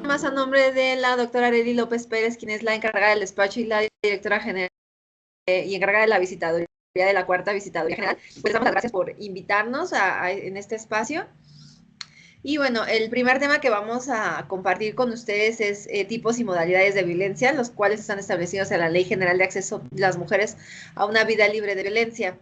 más a nombre de la doctora Arely López Pérez, quien es la encargada del despacho y la directora general y encargada de la visitaduría de la cuarta visitaduría general. Pues damos las gracias por invitarnos en este espacio. Y bueno, el primer tema que vamos a compartir con ustedes es tipos y modalidades de violencia, los cuales están establecidos en la Ley General de Acceso de las Mujeres a una Vida Libre de Violencia.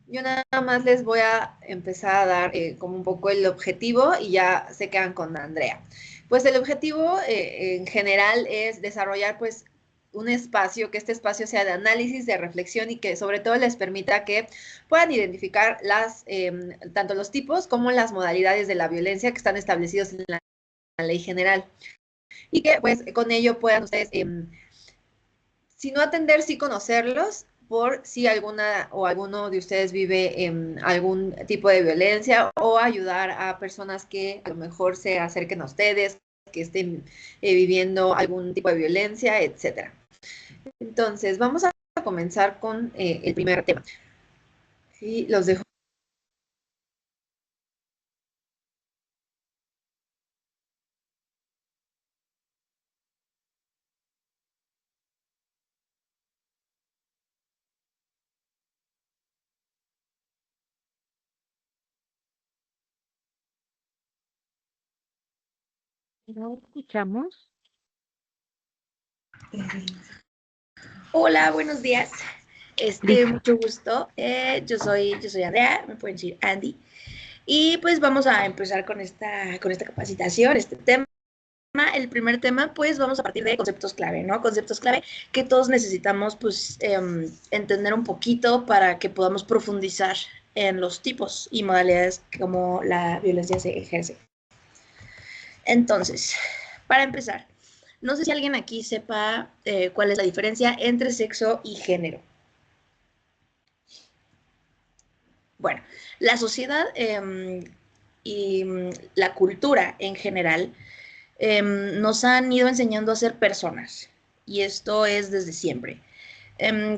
Yo nada más les voy a empezar a dar como un poco el objetivo y ya se quedan con Andrea. Pues el objetivo en general es desarrollar pues un espacio, que este espacio sea de análisis, de reflexión y que sobre todo les permita que puedan identificar tanto los tipos como las modalidades de la violencia que están establecidos en la ley general. Y que pues con ello puedan ustedes, si no atender, sí conocerlos, por si alguna o alguno de ustedes vive en algún tipo de violencia, o ayudar a personas que a lo mejor se acerquen a ustedes, que estén viviendo algún tipo de violencia, etcétera. Entonces, vamos a comenzar con el primer tema. Sí, los dejo. ¿No escuchamos? Hola, buenos días. Mucho gusto. Yo soy Andrea, me pueden decir Andy. Y pues vamos a empezar con esta capacitación, este tema. El primer tema, pues vamos a partir de conceptos clave, ¿no? Conceptos clave que todos necesitamos, pues, entender un poquito para que podamos profundizar en los tipos y modalidades como la violencia se ejerce. Entonces, para empezar, no sé si alguien aquí sepa cuál es la diferencia entre sexo y género. Bueno, la sociedad y la cultura en general nos han ido enseñando a ser personas, y esto es desde siempre.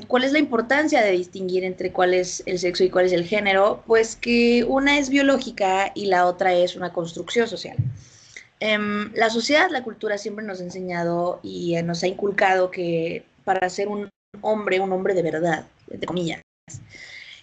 ¿Cuál es la importancia de distinguir entre cuál es el sexo y cuál es el género? Pues que una es biológica y la otra es una construcción social. La sociedad, la cultura siempre nos ha enseñado y nos ha inculcado que para ser un hombre de verdad, entre comillas,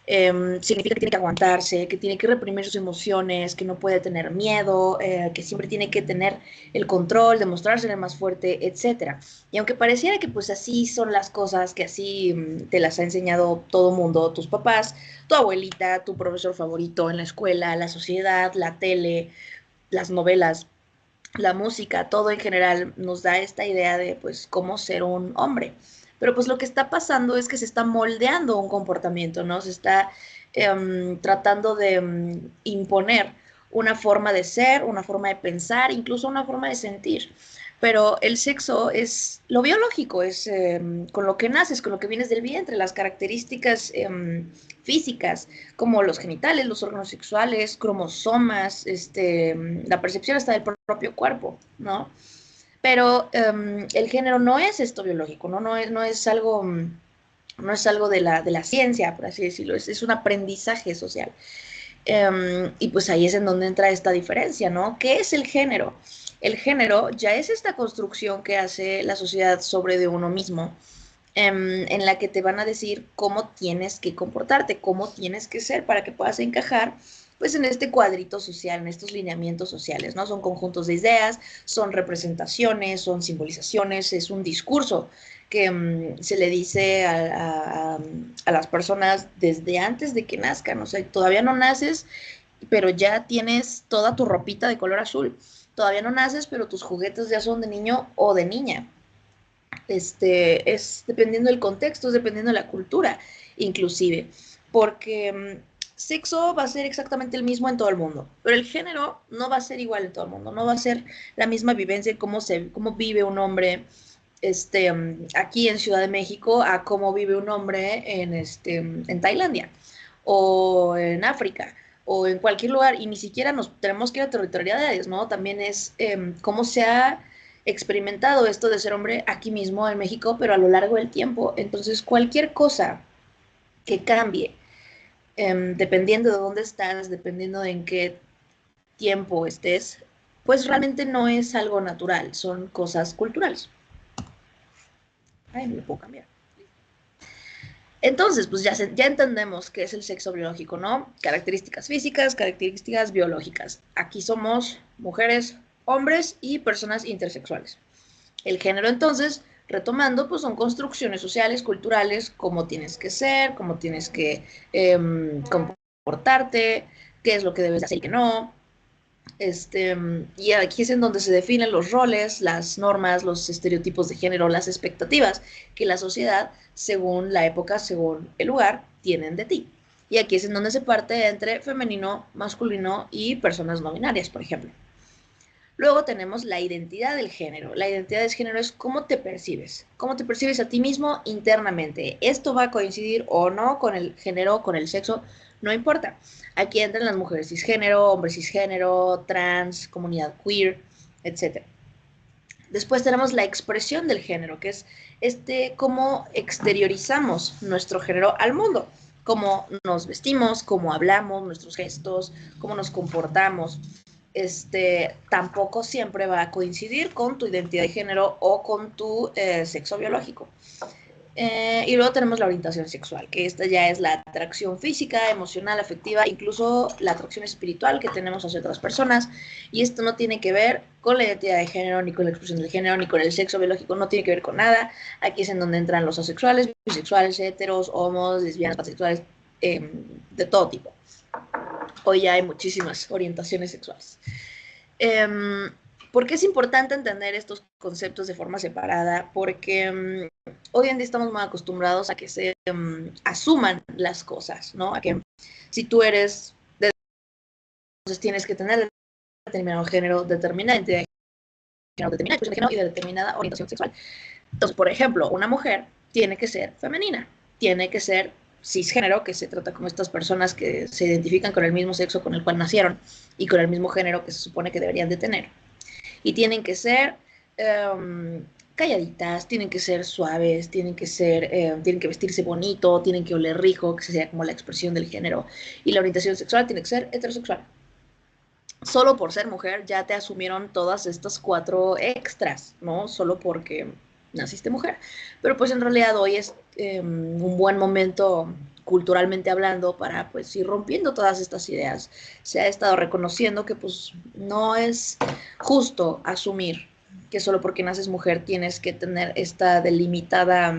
significa que tiene que aguantarse, que tiene que reprimir sus emociones, que no puede tener miedo, que siempre tiene que tener el control, demostrarse el más fuerte, etcétera. Y aunque pareciera que pues así son las cosas, que así te las ha enseñado todo mundo, tus papás, tu abuelita, tu profesor favorito en la escuela, la sociedad, la tele, las novelas, la música, todo en general nos da esta idea de pues cómo ser un hombre. Pero pues lo que está pasando es que se está moldeando un comportamiento, ¿no? Se está tratando de imponer una forma de ser, una forma de pensar, incluso una forma de sentir. Pero el sexo es lo biológico, es con lo que naces, con lo que vienes del vientre, las características físicas, como los genitales, los órganos sexuales, cromosomas, la percepción hasta del propio cuerpo, ¿no? Pero el género no es esto biológico, ¿no? No es algo de la ciencia, por así decirlo, es un aprendizaje social. Y pues ahí es en donde entra esta diferencia, ¿no? ¿Qué es el género? El género ya es esta construcción que hace la sociedad sobre de uno mismo, en la que te van a decir cómo tienes que comportarte, cómo tienes que ser para que puedas encajar pues en este cuadrito social, en estos lineamientos sociales, ¿no? Son conjuntos de ideas, son representaciones, son simbolizaciones, es un discurso que se le dice a las personas desde antes de que nazcan, o sea, todavía no naces, pero ya tienes toda tu ropita de color azul, todavía no naces, pero tus juguetes ya son de niño o de niña. Es dependiendo del contexto, es dependiendo de la cultura, inclusive, porque sexo va a ser exactamente el mismo en todo el mundo, pero el género no va a ser igual en todo el mundo, no va a ser la misma vivencia en cómo vive un hombre aquí en Ciudad de México a cómo vive un hombre en Tailandia o en África o en cualquier lugar, y ni siquiera nos tenemos que ir a territorialidades, ¿no? También es cómo se ha experimentado esto de ser hombre aquí mismo en México, pero a lo largo del tiempo. Entonces, cualquier cosa que cambie, dependiendo de dónde estás, dependiendo de en qué tiempo estés, pues realmente no es algo natural, son cosas culturales. Ay, me lo puedo cambiar. Entonces, pues ya entendemos qué es el sexo biológico, ¿no? Características físicas, características biológicas. Aquí somos mujeres, hombres y personas intersexuales. El género, entonces, retomando, pues son construcciones sociales, culturales, cómo tienes que ser, cómo tienes que comportarte, qué es lo que debes hacer y qué no. Y aquí es en donde se definen los roles, las normas, los estereotipos de género, las expectativas que la sociedad, según la época, según el lugar, tienen de ti. Y aquí es en donde se parte entre femenino, masculino y personas no binarias, por ejemplo. Luego tenemos la identidad del género. La identidad del género es cómo te percibes a ti mismo internamente. Esto va a coincidir o no con el género, con el sexo, no importa. Aquí entran las mujeres cisgénero, hombres cisgénero, trans, comunidad queer, etc. Después tenemos la expresión del género, que es cómo exteriorizamos nuestro género al mundo, cómo nos vestimos, cómo hablamos, nuestros gestos, cómo nos comportamos. Tampoco siempre va a coincidir con tu identidad de género o con tu sexo biológico. Y luego tenemos la orientación sexual, que esta ya es la atracción física, emocional, afectiva, incluso la atracción espiritual que tenemos hacia otras personas. Y esto no tiene que ver con la identidad de género, ni con la expresión del género, ni con el sexo biológico, no tiene que ver con nada. Aquí es en donde entran los asexuales, bisexuales, heteros, homos, lesbianas, pansexuales, de todo tipo. Hoy ya hay muchísimas orientaciones sexuales. ¿Por qué es importante entender estos conceptos de forma separada? Porque hoy en día estamos muy acostumbrados a que se asuman las cosas, ¿no? A que si tú eres entonces tienes que tener determinado género, determinada identidad de género, determinada expresión de género y determinada orientación sexual. Entonces, por ejemplo, una mujer tiene que ser femenina, tiene que ser cisgénero, que se trata como estas personas que se identifican con el mismo sexo con el cual nacieron y con el mismo género que se supone que deberían de tener. Y tienen que ser calladitas, tienen que ser suaves, tienen que vestirse bonito, tienen que oler rico, que sería como la expresión del género. Y la orientación sexual tiene que ser heterosexual. Solo por ser mujer ya te asumieron todas estas 4 extras, ¿no? Solo porque naciste mujer. Pero pues en realidad hoy es un buen momento culturalmente hablando para pues ir rompiendo todas estas ideas. Se ha estado reconociendo que pues no es justo asumir que solo porque naces mujer tienes que tener esta delimitada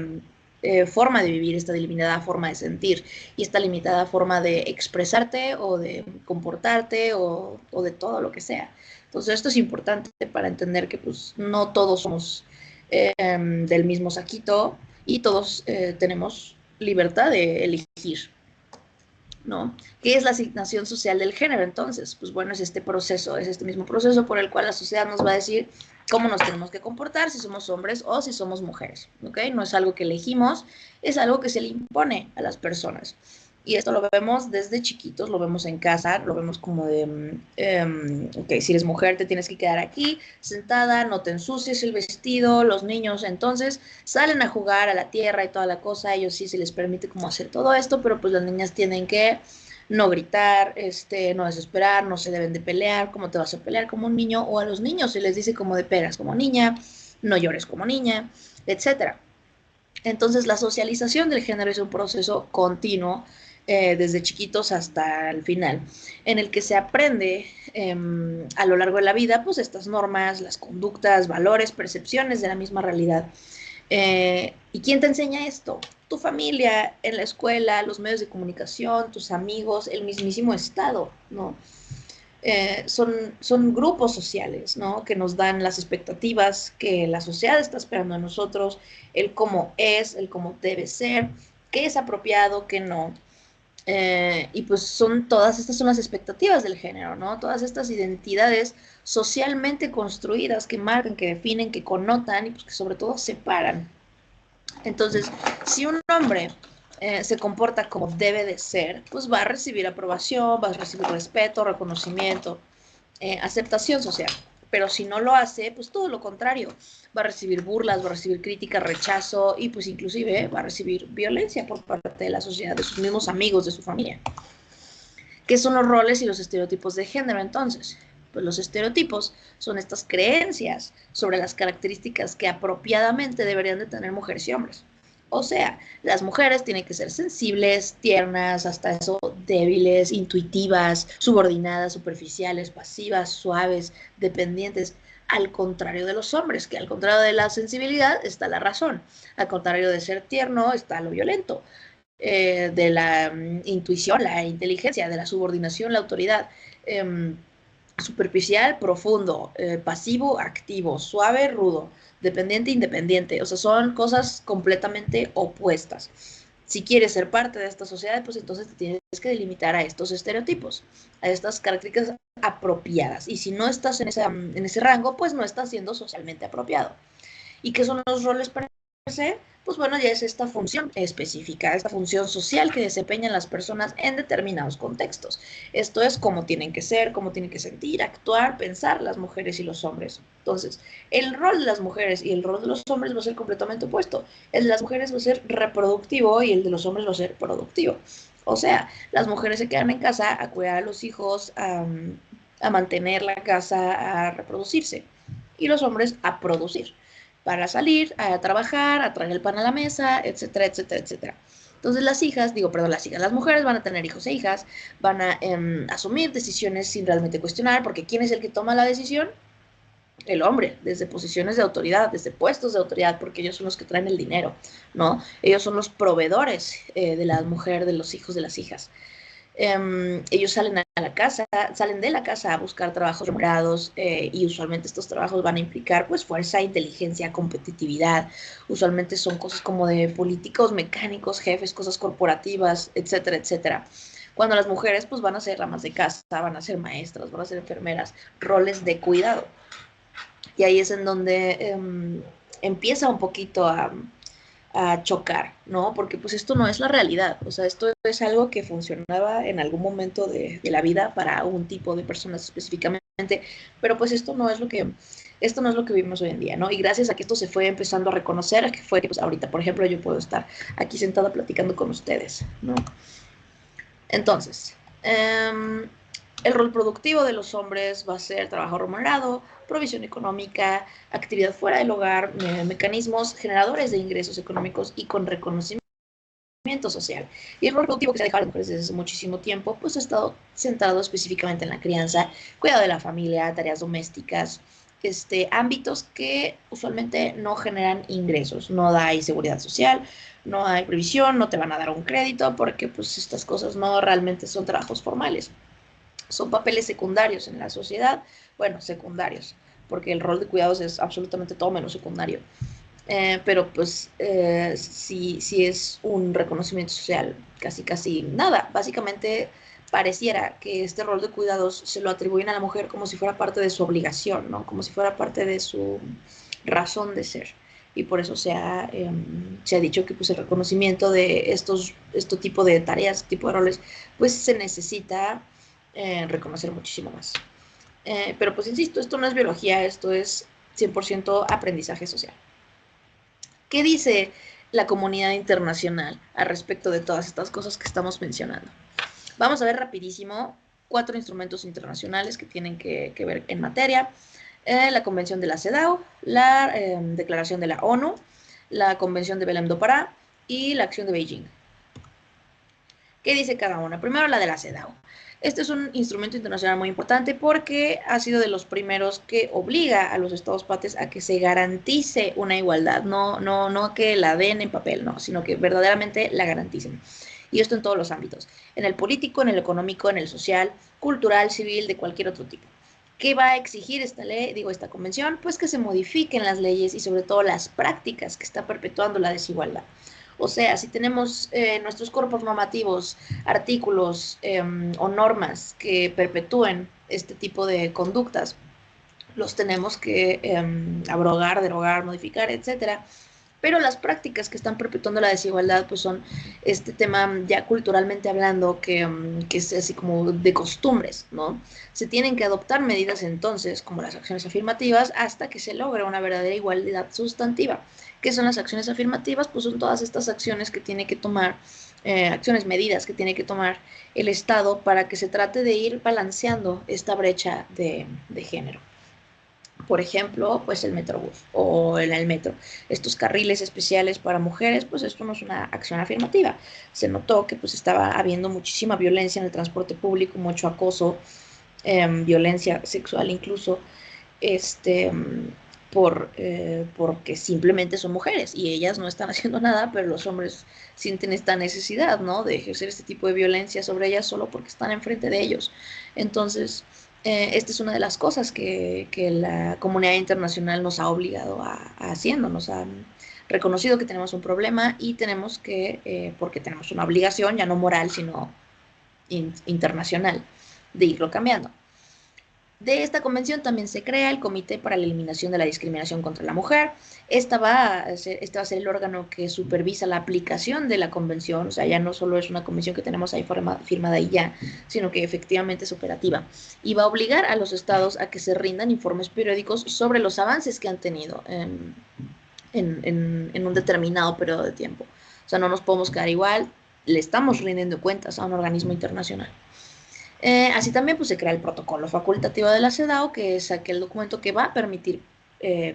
forma de vivir, esta delimitada forma de sentir y esta limitada forma de expresarte o de comportarte o de todo lo que sea. Entonces esto es importante para entender que pues no todos somos del mismo saquito y todos tenemos libertad de elegir, ¿no? ¿Qué es la asignación social del género entonces? Pues bueno, es este proceso, es este mismo proceso por el cual la sociedad nos va a decir cómo nos tenemos que comportar, si somos hombres o si somos mujeres, ¿ok? No es algo que elegimos, es algo que se le impone a las personas. Y esto lo vemos desde chiquitos, lo vemos en casa, lo vemos como de, ok, si eres mujer te tienes que quedar aquí, sentada, no te ensucies el vestido, los niños entonces salen a jugar a la tierra y toda la cosa, a ellos sí se les permite como hacer todo esto, pero pues las niñas tienen que no gritar, no desesperar, no se deben de pelear, ¿cómo te vas a pelear como un niño? O a los niños se les dice como de pegas como niña, no llores como niña, etcétera. Entonces la socialización del género es un proceso continuo desde chiquitos hasta el final, en el que se aprende a lo largo de la vida, pues estas normas, las conductas, valores, percepciones de la misma realidad. ¿Y quién te enseña esto? Tu familia, en la escuela, los medios de comunicación, tus amigos, el mismísimo Estado, ¿no? Son grupos sociales, ¿no? Que nos dan las expectativas que la sociedad está esperando de nosotros, el cómo es, el cómo debe ser, qué es apropiado, qué no. Y pues todas estas son las expectativas del género, ¿no? Todas estas identidades socialmente construidas que marcan, que definen, que connotan y pues que sobre todo separan. Entonces, si un hombre se comporta como debe de ser, pues va a recibir aprobación, va a recibir respeto, reconocimiento, aceptación social. Pero si no lo hace, pues todo lo contrario. Va a recibir burlas, va a recibir crítica, rechazo y pues inclusive va a recibir violencia por parte de la sociedad, de sus mismos amigos, de su familia. ¿Qué son los roles y los estereotipos de género entonces? Pues los estereotipos son estas creencias sobre las características que apropiadamente deberían de tener mujeres y hombres. O sea, las mujeres tienen que ser sensibles, tiernas, hasta eso débiles, intuitivas, subordinadas, superficiales, pasivas, suaves, dependientes. Al contrario de los hombres, que al contrario de la sensibilidad está la razón. Al contrario de ser tierno está lo violento. De la intuición, la inteligencia, de la subordinación, la autoridad. Superficial, profundo, pasivo, activo, suave, rudo, dependiente, independiente. O sea, son cosas completamente opuestas. Si quieres ser parte de esta sociedad, pues entonces te tienes que delimitar a estos estereotipos, a estas características apropiadas. Y si no estás en ese rango, pues no estás siendo socialmente apropiado. ¿Y qué son los roles per se? Pues bueno, ya es esta función específica, esta función social que desempeñan las personas en determinados contextos. Esto es cómo tienen que ser, cómo tienen que sentir, actuar, pensar las mujeres y los hombres. Entonces, el rol de las mujeres y el rol de los hombres va a ser completamente opuesto. El de las mujeres va a ser reproductivo y el de los hombres va a ser productivo. O sea, las mujeres se quedan en casa a cuidar a los hijos, a mantener la casa, a reproducirse. Y los hombres a producir para salir, a trabajar, a traer el pan a la mesa, etcétera, etcétera, etcétera. Entonces las mujeres van a tener hijos e hijas, van a asumir decisiones sin realmente cuestionar, porque ¿quién es el que toma la decisión? El hombre, desde posiciones de autoridad, desde puestos de autoridad, porque ellos son los que traen el dinero, ¿no? Ellos son los proveedores de la mujer, de los hijos, de las hijas. Ellos salen de la casa a buscar trabajos remunerados y usualmente estos trabajos van a implicar pues fuerza, inteligencia, competitividad. Usualmente son cosas como de políticos, mecánicos, jefes, cosas corporativas, etcétera, etcétera. Cuando las mujeres pues van a ser amas de casa, van a ser maestras, van a ser enfermeras, roles de cuidado. Y ahí es en donde empieza un poquito a chocar, ¿no? Porque pues esto no es la realidad, o sea, esto es algo que funcionaba en algún momento de la vida para un tipo de personas específicamente, pero pues esto no es lo que vivimos hoy en día, ¿no? Y gracias a que esto se fue empezando a reconocer, que fue que pues ahorita, por ejemplo, yo puedo estar aquí sentada platicando con ustedes, ¿no? Entonces, el rol productivo de los hombres va a ser trabajo remunerado, provisión económica, actividad fuera del hogar, mecanismos generadores de ingresos económicos y con reconocimiento social. Y el rol productivo que se ha dejado a las mujeres desde hace muchísimo tiempo, pues ha estado centrado específicamente en la crianza, cuidado de la familia, tareas domésticas, ámbitos que usualmente no generan ingresos, no hay seguridad social, no hay previsión, no te van a dar un crédito, porque pues estas cosas no realmente son trabajos formales. Son papeles secundarios en la sociedad, bueno, secundarios, porque el rol de cuidados es absolutamente todo menos secundario. Pero pues sí es un reconocimiento social, casi nada. Básicamente pareciera que este rol de cuidados se lo atribuyen a la mujer como si fuera parte de su obligación, ¿no? Como si fuera parte de su razón de ser. Y por eso se ha dicho que pues, el reconocimiento de este tipo de tareas, este tipo de roles, pues se necesita reconocer muchísimo más. Pero pues insisto, esto no es biología, esto es 100% aprendizaje social. ¿Qué dice la comunidad internacional al respecto de todas estas cosas que estamos mencionando? Vamos a ver rapidísimo 4 instrumentos internacionales que tienen que ver en materia. La Convención de la CEDAW, la Declaración de la ONU, la Convención de Belém do Pará y la Acción de Beijing. ¿Qué dice cada una? Primero la de la CEDAW. Este es un instrumento internacional muy importante porque ha sido de los primeros que obliga a los estados partes a que se garantice una igualdad, no que la den en papel, no, sino que verdaderamente la garanticen. Y esto en todos los ámbitos, en el político, en el económico, en el social, cultural, civil, de cualquier otro tipo. ¿Qué va a exigir esta convención? Pues que se modifiquen las leyes y sobre todo las prácticas que están perpetuando la desigualdad. O sea, si tenemos nuestros cuerpos normativos, artículos o normas que perpetúen este tipo de conductas, los tenemos que abrogar, derogar, modificar, etcétera, pero las prácticas que están perpetuando la desigualdad pues son este tema ya culturalmente hablando que es así como de costumbres, ¿no? Se tienen que adoptar medidas entonces como las acciones afirmativas hasta que se logre una verdadera igualdad sustantiva. ¿Qué son las acciones afirmativas? Pues son todas estas acciones que tiene que tomar, acciones, medidas que tiene que tomar el Estado para que se trate de ir balanceando esta brecha de género. Por ejemplo, pues el Metrobús o el metro. Estos carriles especiales para mujeres, pues esto no es una acción afirmativa. Se notó que pues estaba habiendo muchísima violencia en el transporte público, mucho acoso, violencia sexual incluso, este, porque simplemente son mujeres y ellas no están haciendo nada, pero los hombres sienten esta necesidad, ¿no? De ejercer este tipo de violencia sobre ellas solo porque están enfrente de ellos. Entonces, esta es una de las cosas que la comunidad internacional nos ha obligado a haciendo, nos ha reconocido que tenemos un problema y tenemos que, porque tenemos una obligación, ya no moral, sino internacional, de irlo cambiando. De esta convención también se crea el Comité para la Eliminación de la Discriminación contra la Mujer. Este va a ser el órgano que supervisa la aplicación de la convención, o sea, ya no solo es una convención que tenemos ahí firmada y ya, sino que efectivamente es operativa. Y va a obligar a los estados a que se rindan informes periódicos sobre los avances que han tenido en un determinado periodo de tiempo. O sea, no nos podemos quedar igual, le estamos rindiendo cuentas a un organismo internacional. Así también pues, se crea el protocolo facultativo de la CEDAW, que es aquel documento que va a permitir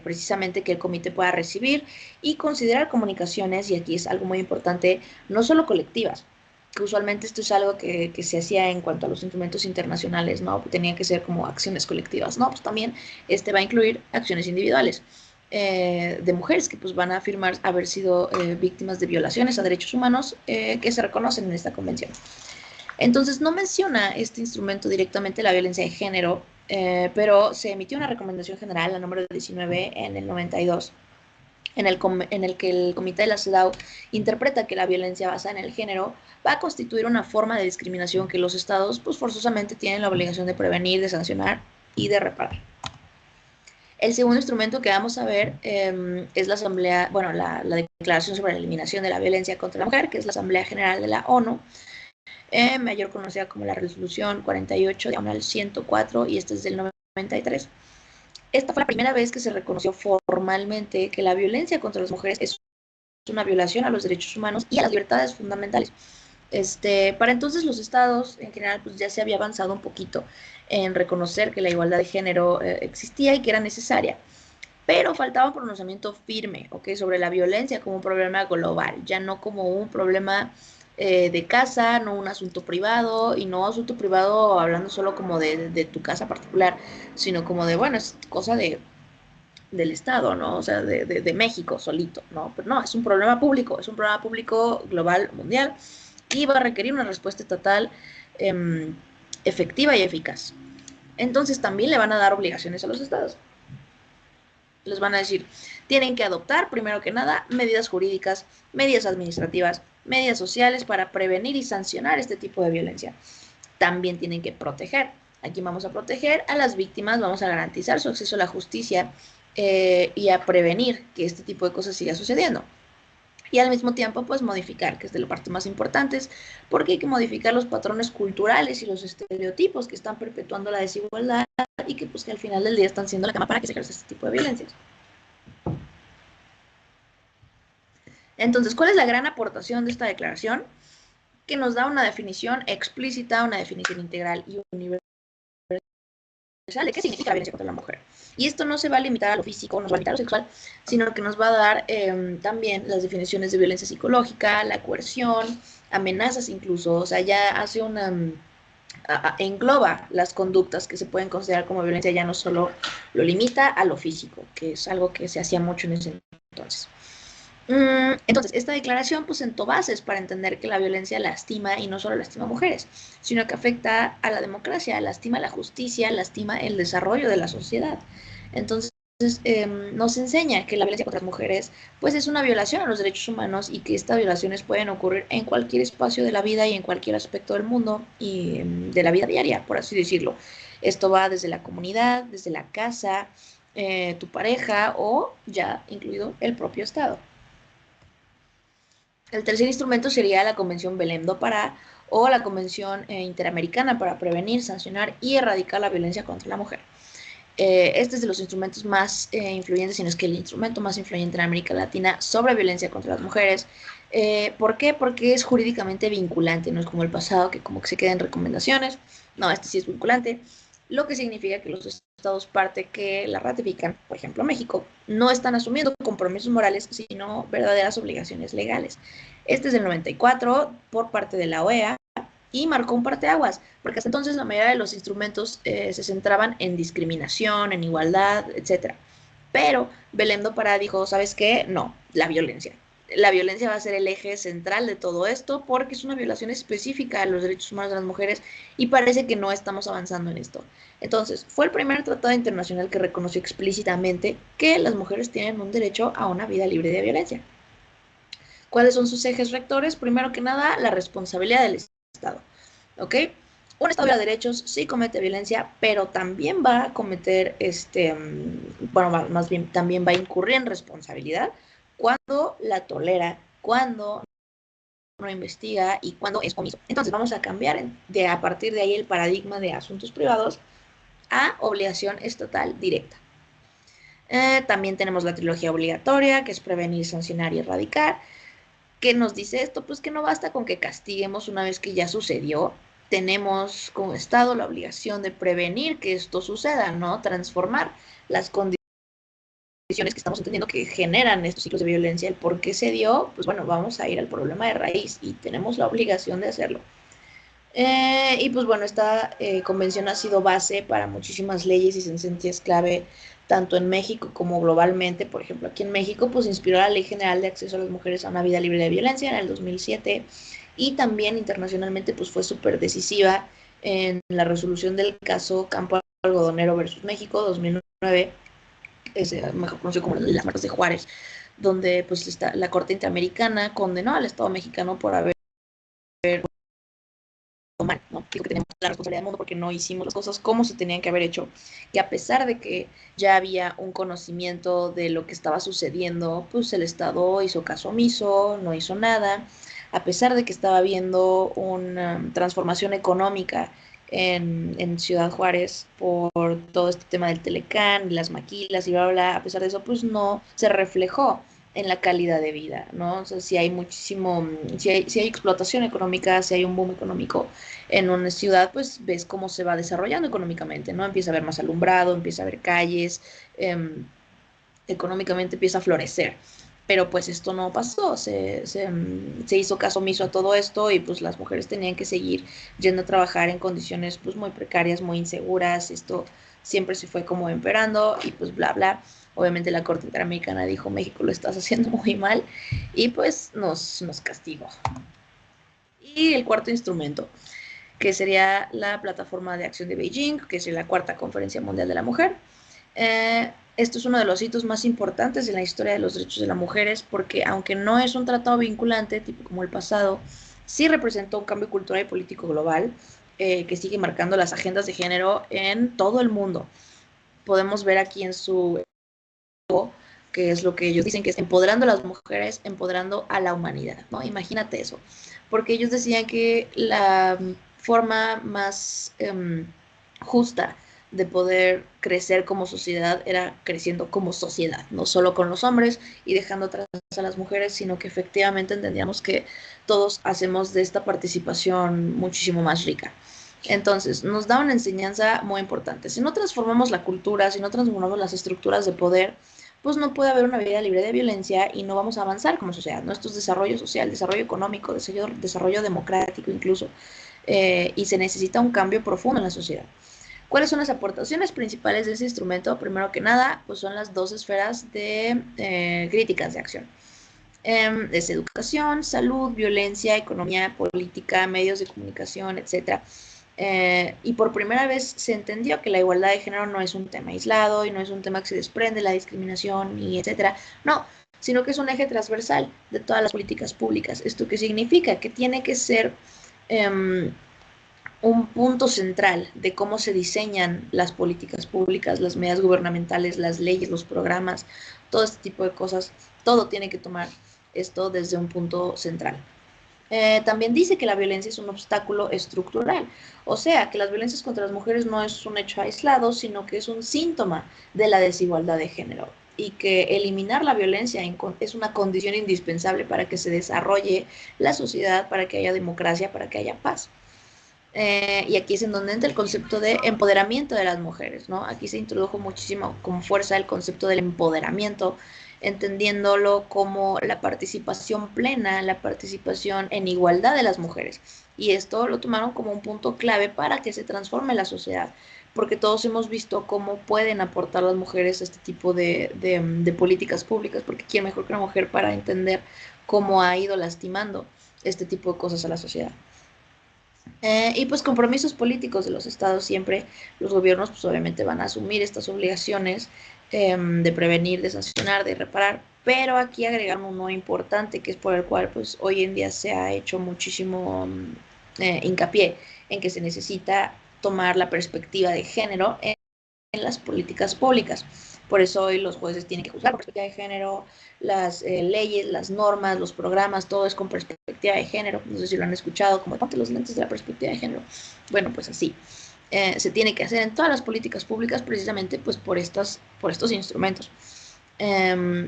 precisamente que el comité pueda recibir y considerar comunicaciones, y aquí es algo muy importante, no solo colectivas, que usualmente esto es algo que se hacía en cuanto a los instrumentos internacionales, ¿no? Tenían que ser como acciones colectivas, ¿no? Pues también va a incluir acciones individuales de mujeres que pues van a afirmar haber sido víctimas de violaciones a derechos humanos que se reconocen en esta convención. Entonces, no menciona este instrumento directamente la violencia de género, pero se emitió una recomendación general, la número 19, en el 92, en el que el Comité de la CEDAW interpreta que la violencia basada en el género va a constituir una forma de discriminación que los estados, pues forzosamente tienen la obligación de prevenir, de sancionar y de reparar. El segundo instrumento que vamos a ver es la Asamblea, bueno, la Declaración sobre la Eliminación de la Violencia contra la Mujer, que es la Asamblea General de la ONU, mayor conocida como la Resolución 48/104, y esta es del 93. Esta fue la primera vez que se reconoció formalmente que la violencia contra las mujeres es una violación a los derechos humanos y a las libertades fundamentales. Para entonces los estados en general pues ya se había avanzado un poquito en reconocer que la igualdad de género existía y que era necesaria, pero faltaba un pronunciamiento firme, ¿okay? Sobre la violencia como un problema global, ya no como un problema de casa, no un asunto privado, y no asunto privado hablando solo como de tu casa particular, sino como de, bueno, es cosa del Estado, ¿no? O sea, de México solito, ¿no? Pero no, es un problema público global, mundial, y va a requerir una respuesta estatal efectiva y eficaz. Entonces también le van a dar obligaciones a los estados. Les van a decir, tienen que adoptar, primero que nada, medidas jurídicas, medidas administrativas, medidas sociales para prevenir y sancionar este tipo de violencia. También tienen que proteger. Aquí vamos a proteger a las víctimas, vamos a garantizar su acceso a la justicia y a prevenir que este tipo de cosas siga sucediendo. Y al mismo tiempo, pues modificar, que es de la parte más importantes, porque hay que modificar los patrones culturales y los estereotipos que están perpetuando la desigualdad y que pues que al final del día están siendo la cama para que se ejerza este tipo de violencias. Entonces, ¿cuál es la gran aportación de esta declaración? Que nos da una definición explícita, una definición integral y universal de qué significa la violencia contra la mujer. Y esto no se va a limitar a lo físico, no se va a limitar a lo sexual, sino que nos va a dar también las definiciones de violencia psicológica, la coerción, amenazas incluso, o sea, ya hace una... engloba las conductas que se pueden considerar como violencia, ya no solo lo limita a lo físico, que es algo que se hacía mucho en ese entonces. Entonces, esta declaración pues sentó bases para entender que la violencia lastima, y no solo lastima a mujeres, sino que afecta a la democracia, lastima la justicia, lastima el desarrollo de la sociedad. Entonces, nos enseña que la violencia contra las mujeres pues es una violación a los derechos humanos y que estas violaciones pueden ocurrir en cualquier espacio de la vida y en cualquier aspecto del mundo y de la vida diaria, por así decirlo. Esto va desde la comunidad, desde la casa, tu pareja o ya incluido el propio Estado. El tercer instrumento sería la Convención Belém do Pará o la Convención Interamericana para prevenir, sancionar y erradicar la violencia contra la mujer. Este es de los instrumentos más influyentes, si no es que el instrumento más influyente en América Latina sobre violencia contra las mujeres. ¿Por qué? Porque es jurídicamente vinculante, no es como el pasado que como que se queda en recomendaciones. No, este sí es vinculante, lo que significa que los estados parte que la ratifican, por ejemplo México, no están asumiendo compromisos morales, sino verdaderas obligaciones legales. Este es del 94 por parte de la OEA y marcó un parteaguas, porque hasta entonces la mayoría de los instrumentos se centraban en discriminación, en igualdad, etc. Pero Belém do Pará dijo, ¿sabes qué? No, la violencia. La violencia va a ser el eje central de todo esto porque es una violación específica a los derechos humanos de las mujeres y parece que no estamos avanzando en esto. Entonces, fue el primer tratado internacional que reconoció explícitamente que las mujeres tienen un derecho a una vida libre de violencia. ¿Cuáles son sus ejes rectores? Primero que nada, la responsabilidad del Estado. ¿Ok? Un Estado de derechos sí comete violencia, pero también va a cometer, bueno, más bien también va a incurrir en responsabilidad cuando la tolera, cuando no investiga y cuando es omiso. Entonces vamos a cambiar a partir de ahí el paradigma de asuntos privados a obligación estatal directa. También tenemos la trilogía obligatoria, que es prevenir, sancionar y erradicar. ¿Qué nos dice esto? Pues que no basta con que castiguemos una vez que ya sucedió. Tenemos como Estado la obligación de prevenir que esto suceda, ¿no? Transformar las condiciones que estamos entendiendo que generan estos ciclos de violencia, el por qué se dio, pues bueno, vamos a ir al problema de raíz y tenemos la obligación de hacerlo. Y pues bueno, esta convención ha sido base para muchísimas leyes y sentencias clave, tanto en México como globalmente. Por ejemplo, aquí en México, pues inspiró la Ley General de Acceso a las Mujeres a una Vida Libre de Violencia en el 2007 y también internacionalmente, pues fue súper decisiva en la resolución del caso Campo Algodonero versus México 2009, mejor conocido como las Martas de Juárez, donde pues la Corte Interamericana condenó al Estado mexicano por haber mal, ¿no? Digo que tenemos la responsabilidad del mundo porque no hicimos las cosas como se tenían que haber hecho, que a pesar de que ya había un conocimiento de lo que estaba sucediendo, pues el Estado hizo caso omiso, no hizo nada, a pesar de que estaba habiendo una transformación económica en Ciudad Juárez por todo este tema del Telecán, las maquilas y bla, bla, bla, a pesar de eso, pues no se reflejó en la calidad de vida, ¿no? O sea, si hay muchísimo, si hay explotación económica, si hay un boom económico en una ciudad, pues ves cómo se va desarrollando económicamente, ¿no? Empieza a haber más alumbrado, empieza a haber calles, económicamente empieza a florecer. Pero pues esto no pasó, se hizo caso omiso a todo esto y pues las mujeres tenían que seguir yendo a trabajar en condiciones pues muy precarias, muy inseguras, esto siempre se fue como empeorando y pues bla, bla. Obviamente la Corte Interamericana dijo, México lo estás haciendo muy mal y pues nos castigó. Y el cuarto instrumento, que sería la Plataforma de Acción de Beijing, que es la cuarta Conferencia Mundial de la Mujer. Esto es uno de los hitos más importantes en la historia de los derechos de las mujeres, porque aunque no es un tratado vinculante, tipo como el pasado, sí representó un cambio cultural y político global que sigue marcando las agendas de género en todo el mundo. Podemos ver aquí en su que es lo que ellos dicen que es empoderando a las mujeres, empoderando a la humanidad, ¿no? Imagínate eso, porque ellos decían que la forma más justa de poder crecer como sociedad era creciendo como sociedad, no solo con los hombres y dejando atrás a las mujeres, sino que efectivamente entendíamos que todos hacemos de esta participación muchísimo más rica. Entonces, nos da una enseñanza muy importante. Si no transformamos la cultura, si no transformamos las estructuras de poder, pues no puede haber una vida libre de violencia y no vamos a avanzar como sociedad. ¿No? Esto es desarrollo social, desarrollo económico, desarrollo democrático incluso, y se necesita un cambio profundo en la sociedad. ¿Cuáles son las aportaciones principales de ese instrumento? Primero que nada, pues son las dos esferas de críticas de acción. Es educación, salud, violencia, economía, política, medios de comunicación, etc. Y por primera vez se entendió que la igualdad de género no es un tema aislado y no es un tema que se desprende de la discriminación y etcétera. No, sino que es un eje transversal de todas las políticas públicas. ¿Esto qué significa? Que tiene que ser un punto central de cómo se diseñan las políticas públicas, las medidas gubernamentales, las leyes, los programas, todo este tipo de cosas. Todo tiene que tomar esto desde un punto central. También dice que la violencia es un obstáculo estructural, o sea, que las violencias contra las mujeres no es un hecho aislado, sino que es un síntoma de la desigualdad de género y que eliminar la violencia es una condición indispensable para que se desarrolle la sociedad, para que haya democracia, para que haya paz. Y aquí es en donde entra el concepto de empoderamiento de las mujeres, ¿no? Aquí se introdujo muchísimo con fuerza el concepto del empoderamiento, entendiéndolo como la participación plena, la participación en igualdad de las mujeres. Y esto lo tomaron como un punto clave para que se transforme la sociedad, porque todos hemos visto cómo pueden aportar las mujeres a este tipo de políticas públicas, porque quién mejor que una mujer para entender cómo ha ido lastimando este tipo de cosas a la sociedad. Y pues compromisos políticos de los estados siempre, los gobiernos pues obviamente van a asumir estas obligaciones de prevenir, de sancionar, de reparar, pero aquí agregamos uno importante que es por el cual pues hoy en día se ha hecho muchísimo hincapié en que se necesita tomar la perspectiva de género en las políticas públicas. Por eso hoy los jueces tienen que juzgar con perspectiva de género, las leyes, las normas, los programas, todo es con perspectiva de género. No sé si lo han escuchado, como ponte los lentes de la perspectiva de género. Bueno, pues así. Se tiene que hacer en todas las políticas públicas precisamente pues por estos instrumentos.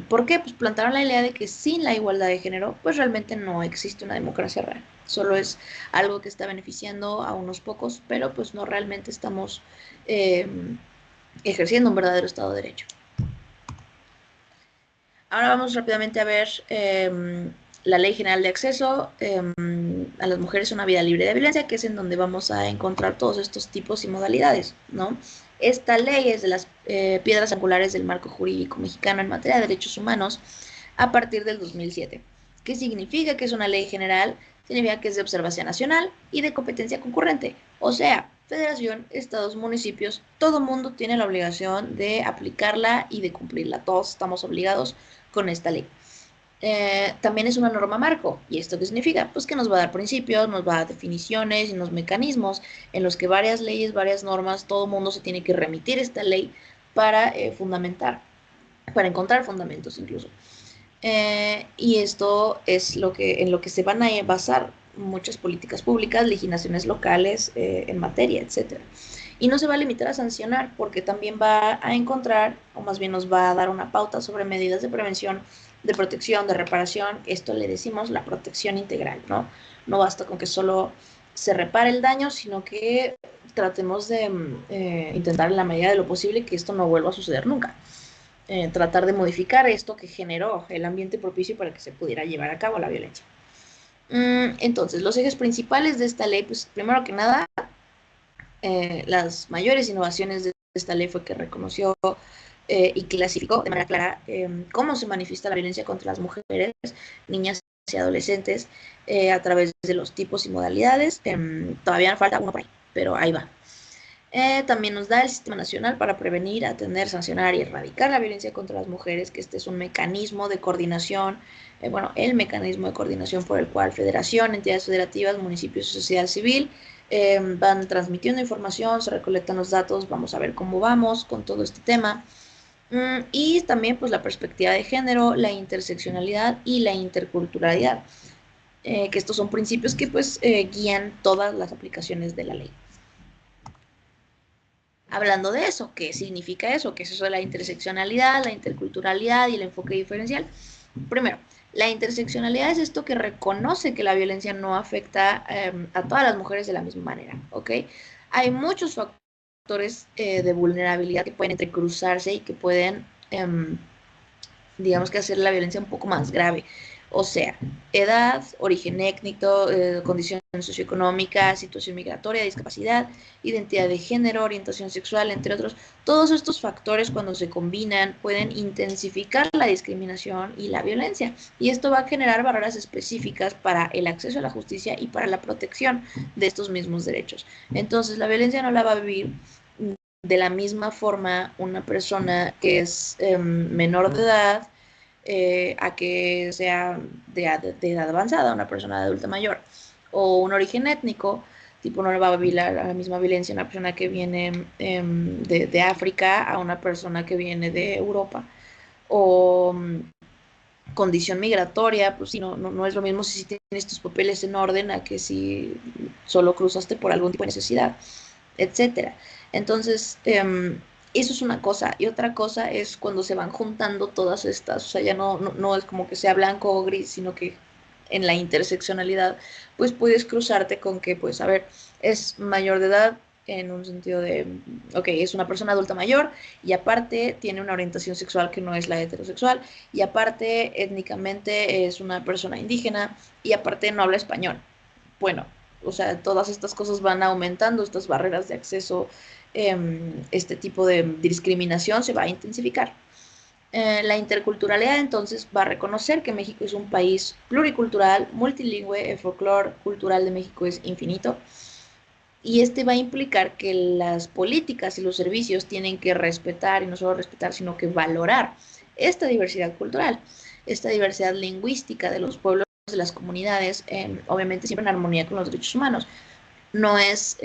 ¿Por qué? Pues plantaron la idea de que sin la igualdad de género pues realmente no existe una democracia real. Solo es algo que está beneficiando a unos pocos, pero pues no realmente estamos ejerciendo un verdadero Estado de Derecho. Ahora vamos rápidamente a ver la Ley General de Acceso a las Mujeres a una Vida Libre de Violencia, que es en donde vamos a encontrar todos estos tipos y modalidades, ¿no? Esta ley es de las piedras angulares del marco jurídico mexicano en materia de derechos humanos a partir del 2007. ¿Qué significa que es una ley general? Significa que es de observación nacional y de competencia concurrente, o sea, federación, estados, municipios, todo mundo tiene la obligación de aplicarla y de cumplirla. Todos estamos obligados con esta ley. También es una norma marco. ¿Y esto qué significa? Pues que nos va a dar principios, nos va a dar definiciones y unos mecanismos en los que varias leyes, varias normas, todo mundo se tiene que remitir a esta ley para fundamentar, para encontrar fundamentos incluso. Y esto es en lo que se van a basar muchas políticas públicas, legislaciones locales en materia, etcétera. Y no se va a limitar a sancionar, porque también va a encontrar, o más bien nos va a dar una pauta sobre medidas de prevención, de protección, de reparación. Esto le decimos la protección integral, ¿no? No basta con que solo se repare el daño, sino que tratemos de intentar en la medida de lo posible que esto no vuelva a suceder nunca. Tratar de modificar esto que generó el ambiente propicio para que se pudiera llevar a cabo la violencia. Entonces, los ejes principales de esta ley, pues primero que nada, las mayores innovaciones de esta ley fue que reconoció y clasificó de manera clara cómo se manifiesta la violencia contra las mujeres, niñas y adolescentes a través de los tipos y modalidades. Todavía falta uno por ahí, pero ahí va. También nos da el Sistema Nacional para prevenir, atender, sancionar y erradicar la violencia contra las mujeres, que este es un mecanismo de coordinación, el mecanismo de coordinación por el cual federación, entidades federativas, municipios y sociedad civil van transmitiendo información, se recolectan los datos, vamos a ver cómo vamos con todo este tema. Y también pues la perspectiva de género, la interseccionalidad y la interculturalidad, que estos son principios que pues guían todas las aplicaciones de la ley. Hablando de eso, ¿qué significa eso? ¿Qué es eso de la interseccionalidad, la interculturalidad y el enfoque diferencial? Primero, la interseccionalidad es esto que reconoce que la violencia no afecta a todas las mujeres de la misma manera, ¿ok? Hay muchos factores de vulnerabilidad que pueden entrecruzarse y que pueden, digamos que hacer la violencia un poco más grave. O sea, edad, origen étnico, condición socioeconómica, situación migratoria, discapacidad, identidad de género, orientación sexual, entre otros. Todos estos factores cuando se combinan pueden intensificar la discriminación y la violencia. Y esto va a generar barreras específicas para el acceso a la justicia y para la protección de estos mismos derechos. Entonces, la violencia no la va a vivir de la misma forma una persona que es menor de edad, a que sea de edad avanzada, una persona de adulta mayor, o un origen étnico, tipo no le va a vivir la misma violencia una persona que viene de África a una persona que viene de Europa, o condición migratoria, pues sí, no es lo mismo si tienes tus papeles en orden a que si solo cruzaste por algún tipo de necesidad, etcétera. Entonces, eso es una cosa. Y otra cosa es cuando se van juntando todas estas, o sea, ya no es como que sea blanco o gris, sino que en la interseccionalidad, pues puedes cruzarte con que, pues, a ver, es mayor de edad en un sentido de, ok, es una persona adulta mayor y aparte tiene una orientación sexual que no es la heterosexual y aparte étnicamente es una persona indígena y aparte no habla español. Bueno, o sea, todas estas cosas van aumentando, estas barreras de acceso, este tipo de discriminación se va a intensificar. La interculturalidad entonces va a reconocer que México es un país pluricultural, multilingüe, el folclore cultural de México es infinito y este va a implicar que las políticas y los servicios tienen que respetar, y no solo respetar, sino que valorar esta diversidad cultural, esta diversidad lingüística de los pueblos, de las comunidades, obviamente siempre en armonía con los derechos humanos. No es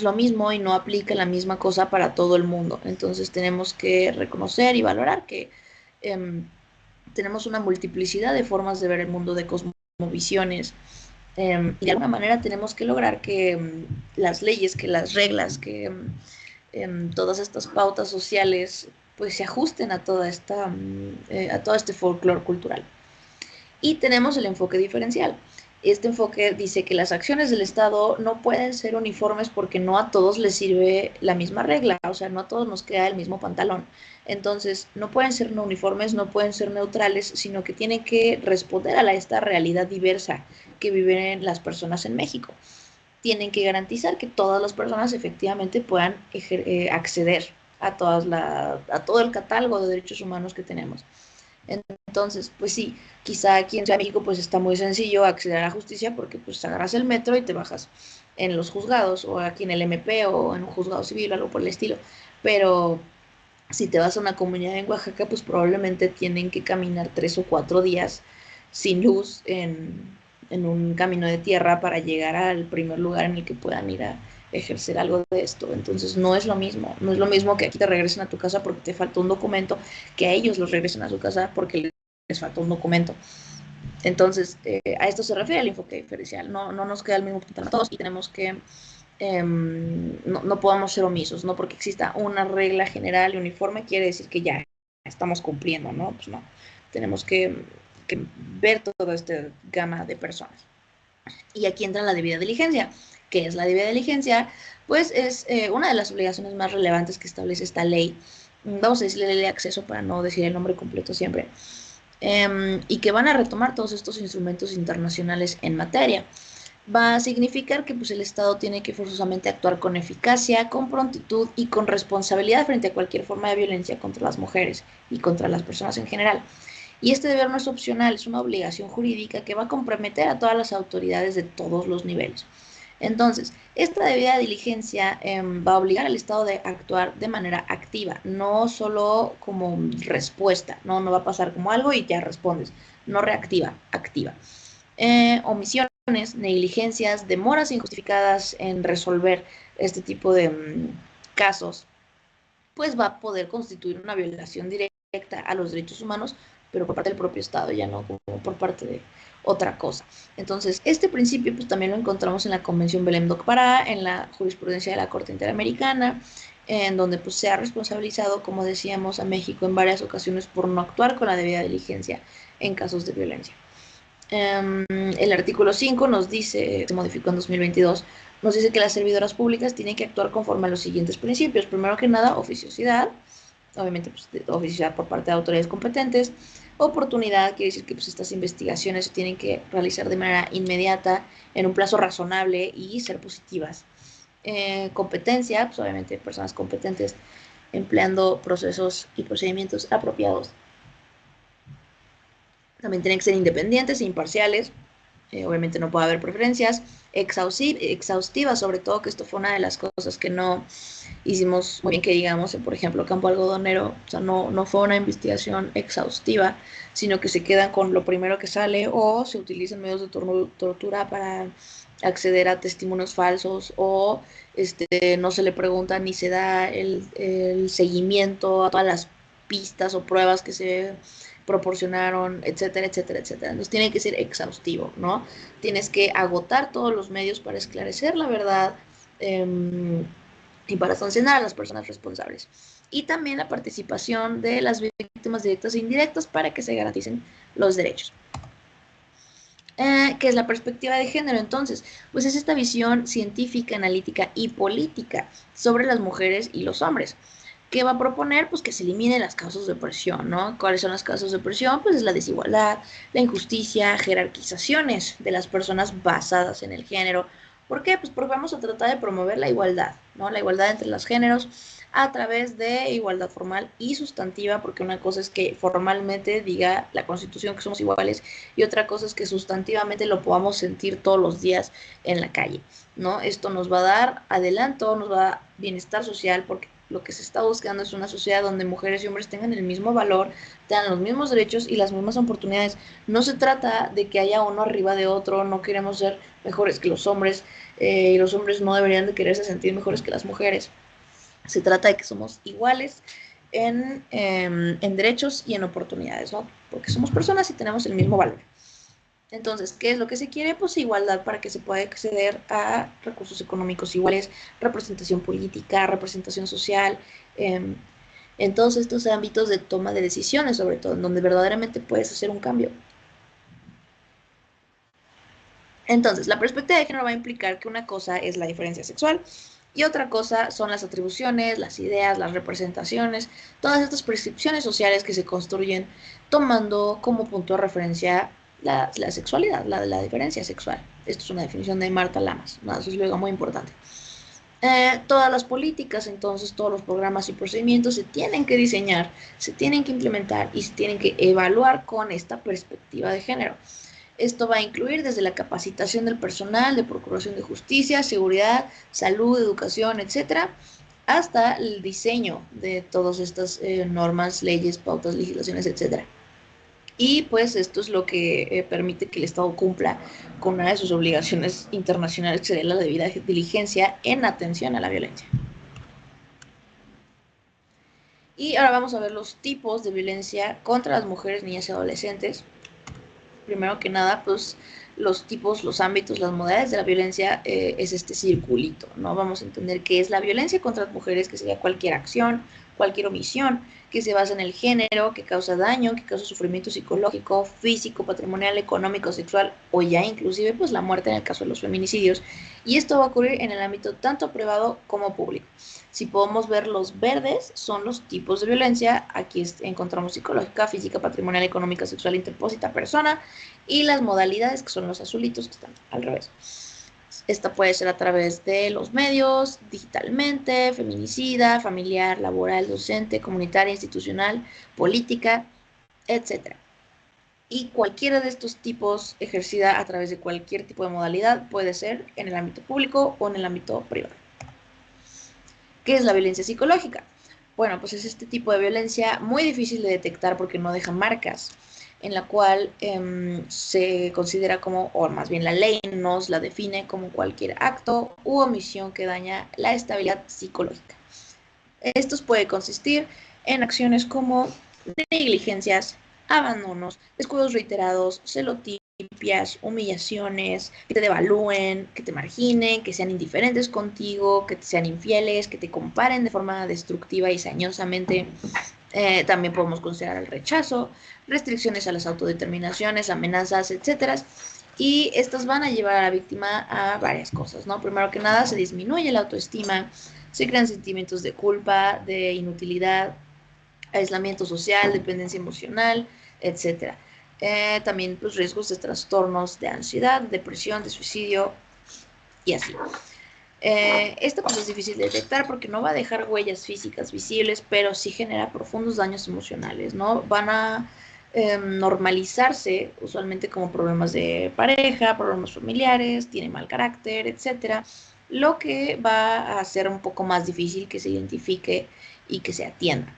lo mismo y no aplica la misma cosa para todo el mundo. Entonces tenemos que reconocer y valorar que eh, tenemos una multiplicidad de formas de ver el mundo, de cosmovisiones, y de alguna manera tenemos que lograr que las leyes, que las reglas, que todas estas pautas sociales pues se ajusten a a todo este folclore cultural. Y tenemos el enfoque diferencial. Este enfoque dice que las acciones del Estado no pueden ser uniformes porque no a todos les sirve la misma regla, o sea, no a todos nos queda el mismo pantalón. Entonces, no pueden ser no uniformes, no pueden ser neutrales, sino que tienen que responder a esta realidad diversa que viven las personas en México. Tienen que garantizar que todas las personas efectivamente puedan acceder a todo el catálogo de derechos humanos que tenemos. Entonces, pues sí, quizá aquí en Ciudad de México pues está muy sencillo acceder a la justicia porque pues agarras el metro y te bajas en los juzgados o aquí en el MP o en un juzgado civil o algo por el estilo. Pero si te vas a una comunidad en Oaxaca, pues probablemente tienen que caminar 3 o 4 días sin luz en un camino de tierra para llegar al primer lugar en el que puedan ir a ejercer algo de esto. Entonces no es lo mismo, no es lo mismo que aquí te regresen a tu casa porque te falta un documento, que a ellos los regresen a su casa porque les falta un documento. Entonces, a esto se refiere el enfoque diferencial. No nos queda el mismo pantalón a todos y tenemos que no podamos ser omisos, no porque exista una regla general y uniforme quiere decir que ya estamos cumpliendo, ¿no? Pues no, tenemos que ver toda esta gama de personas. Y aquí entra la debida diligencia. ¿Qué es la debida diligencia? Pues es una de las obligaciones más relevantes que establece esta ley. Vamos a decirle ley de acceso para no decir el nombre completo siempre. Y que van a retomar todos estos instrumentos internacionales en materia. Va a significar que pues, el Estado tiene que forzosamente actuar con eficacia, con prontitud y con responsabilidad frente a cualquier forma de violencia contra las mujeres y contra las personas en general. Y este deber no es opcional, es una obligación jurídica que va a comprometer a todas las autoridades de todos los niveles. Entonces, esta debida diligencia va a obligar al Estado a actuar de manera activa, no solo como respuesta, no va a pasar como algo y ya respondes, no reactiva, activa. Omisiones, negligencias, demoras injustificadas en resolver este tipo de casos, pues va a poder constituir una violación directa a los derechos humanos, pero por parte del propio Estado, ya no como por parte de otra cosa. Entonces, este principio pues también lo encontramos en la Convención Belém-do Pará, en la jurisprudencia de la Corte Interamericana, en donde pues se ha responsabilizado, como decíamos, a México en varias ocasiones por no actuar con la debida diligencia en casos de violencia. El artículo 5 nos dice, se modificó en 2022, nos dice que las servidoras públicas tienen que actuar conforme a los siguientes principios. Primero que nada, oficiosidad, obviamente pues, oficiosidad por parte de autoridades competentes. Oportunidad, quiere decir que pues, estas investigaciones se tienen que realizar de manera inmediata, en un plazo razonable y ser positivas. Competencia, pues obviamente personas competentes empleando procesos y procedimientos apropiados. También tienen que ser independientes e imparciales. Obviamente no puede haber preferencias. Exhaustivas, sobre todo, que esto fue una de las cosas que no hicimos muy bien, que digamos, por ejemplo, campo algodonero, o sea, no fue una investigación exhaustiva, sino que se quedan con lo primero que sale o se utilizan medios de tortura para acceder a testimonios falsos o no se le pregunta ni se da el seguimiento a todas las pistas o pruebas proporcionaron, etcétera, etcétera, etcétera. Entonces tiene que ser exhaustivo, ¿no? Tienes que agotar todos los medios para esclarecer la verdad y para sancionar a las personas responsables. Y también la participación de las víctimas directas e indirectas para que se garanticen los derechos. ¿Qué es la perspectiva de género? Entonces, pues es esta visión científica, analítica y política sobre las mujeres y los hombres. ¿Qué va a proponer? Pues que se eliminen las causas de opresión, ¿no? ¿Cuáles son las causas de opresión? Pues es la desigualdad, la injusticia, jerarquizaciones de las personas basadas en el género. ¿Por qué? Pues porque vamos a tratar de promover la igualdad, ¿no? La igualdad entre los géneros a través de igualdad formal y sustantiva, porque una cosa es que formalmente diga la Constitución que somos iguales y otra cosa es que sustantivamente lo podamos sentir todos los días en la calle, ¿no? Esto nos va a dar adelanto, nos va a dar bienestar social, porque lo que se está buscando es una sociedad donde mujeres y hombres tengan el mismo valor, tengan los mismos derechos y las mismas oportunidades. No se trata de que haya uno arriba de otro, no queremos ser mejores que los hombres y los hombres no deberían de quererse sentir mejores que las mujeres. Se trata de que somos iguales en derechos y en oportunidades, ¿no? Porque somos personas y tenemos el mismo valor. Entonces, ¿qué es lo que se quiere? Pues igualdad para que se pueda acceder a recursos económicos iguales, representación política, representación social, en todos estos ámbitos de toma de decisiones, sobre todo, en donde verdaderamente puedes hacer un cambio. Entonces, la perspectiva de género va a implicar que una cosa es la diferencia sexual y otra cosa son las atribuciones, las ideas, las representaciones, todas estas prescripciones sociales que se construyen tomando como punto de referencia la sexualidad, la diferencia sexual. Esto es una definición de Marta Lamas, una socióloga muy importante. Todas las políticas, entonces, todos los programas y procedimientos se tienen que diseñar, se tienen que implementar y se tienen que evaluar con esta perspectiva de género. Esto va a incluir desde la capacitación del personal de procuración de justicia, seguridad, salud, educación, etcétera, hasta el diseño de todas estas normas, leyes, pautas, legislaciones, etcétera. Y pues esto es lo que permite que el Estado cumpla con una de sus obligaciones internacionales, que sería la debida diligencia en atención a la violencia. Y ahora vamos a ver los tipos de violencia contra las mujeres, niñas y adolescentes. Primero que nada, pues los tipos, los ámbitos, las modalidades de la violencia es este circulito, ¿no? Vamos a entender qué es la violencia contra las mujeres, que sería cualquier acción, cualquier omisión que se basa en el género, que causa daño, que causa sufrimiento psicológico, físico, patrimonial, económico, sexual o ya inclusive pues la muerte en el caso de los feminicidios. Y esto va a ocurrir en el ámbito tanto privado como público. Si podemos ver los verdes, son los tipos de violencia. Aquí encontramos psicológica, física, patrimonial, económica, sexual, interpósita, persona. Y las modalidades, que son los azulitos, que están al revés. Esta puede ser a través de los medios, digitalmente, feminicida, familiar, laboral, docente, comunitaria, institucional, política, etc. Y cualquiera de estos tipos ejercida a través de cualquier tipo de modalidad puede ser en el ámbito público o en el ámbito privado. ¿Qué es la violencia psicológica? Bueno, pues es este tipo de violencia muy difícil de detectar porque no deja marcas, en la cual se considera como, o más bien la ley nos la define como cualquier acto u omisión que daña la estabilidad psicológica. Estos puede consistir en acciones como negligencias, abandonos, descuidos reiterados, celotipias, humillaciones, que te devalúen, que te marginen, que sean indiferentes contigo, que te sean infieles, que te comparen de forma destructiva y sañosamente. También podemos considerar el rechazo, restricciones a las autodeterminaciones, amenazas, etcétera. Y estas van a llevar a la víctima a varias cosas, ¿no? Primero que nada, se disminuye la autoestima, se crean sentimientos de culpa, de inutilidad, aislamiento social, dependencia emocional, etcétera. También pues, riesgos de trastornos de ansiedad, depresión, de suicidio y así. Esto pues es difícil de detectar porque no va a dejar huellas físicas visibles, pero sí genera profundos daños emocionales, ¿no? Van a normalizarse usualmente como problemas de pareja, problemas familiares, tiene mal carácter, etcétera, lo que va a hacer un poco más difícil que se identifique y que se atienda,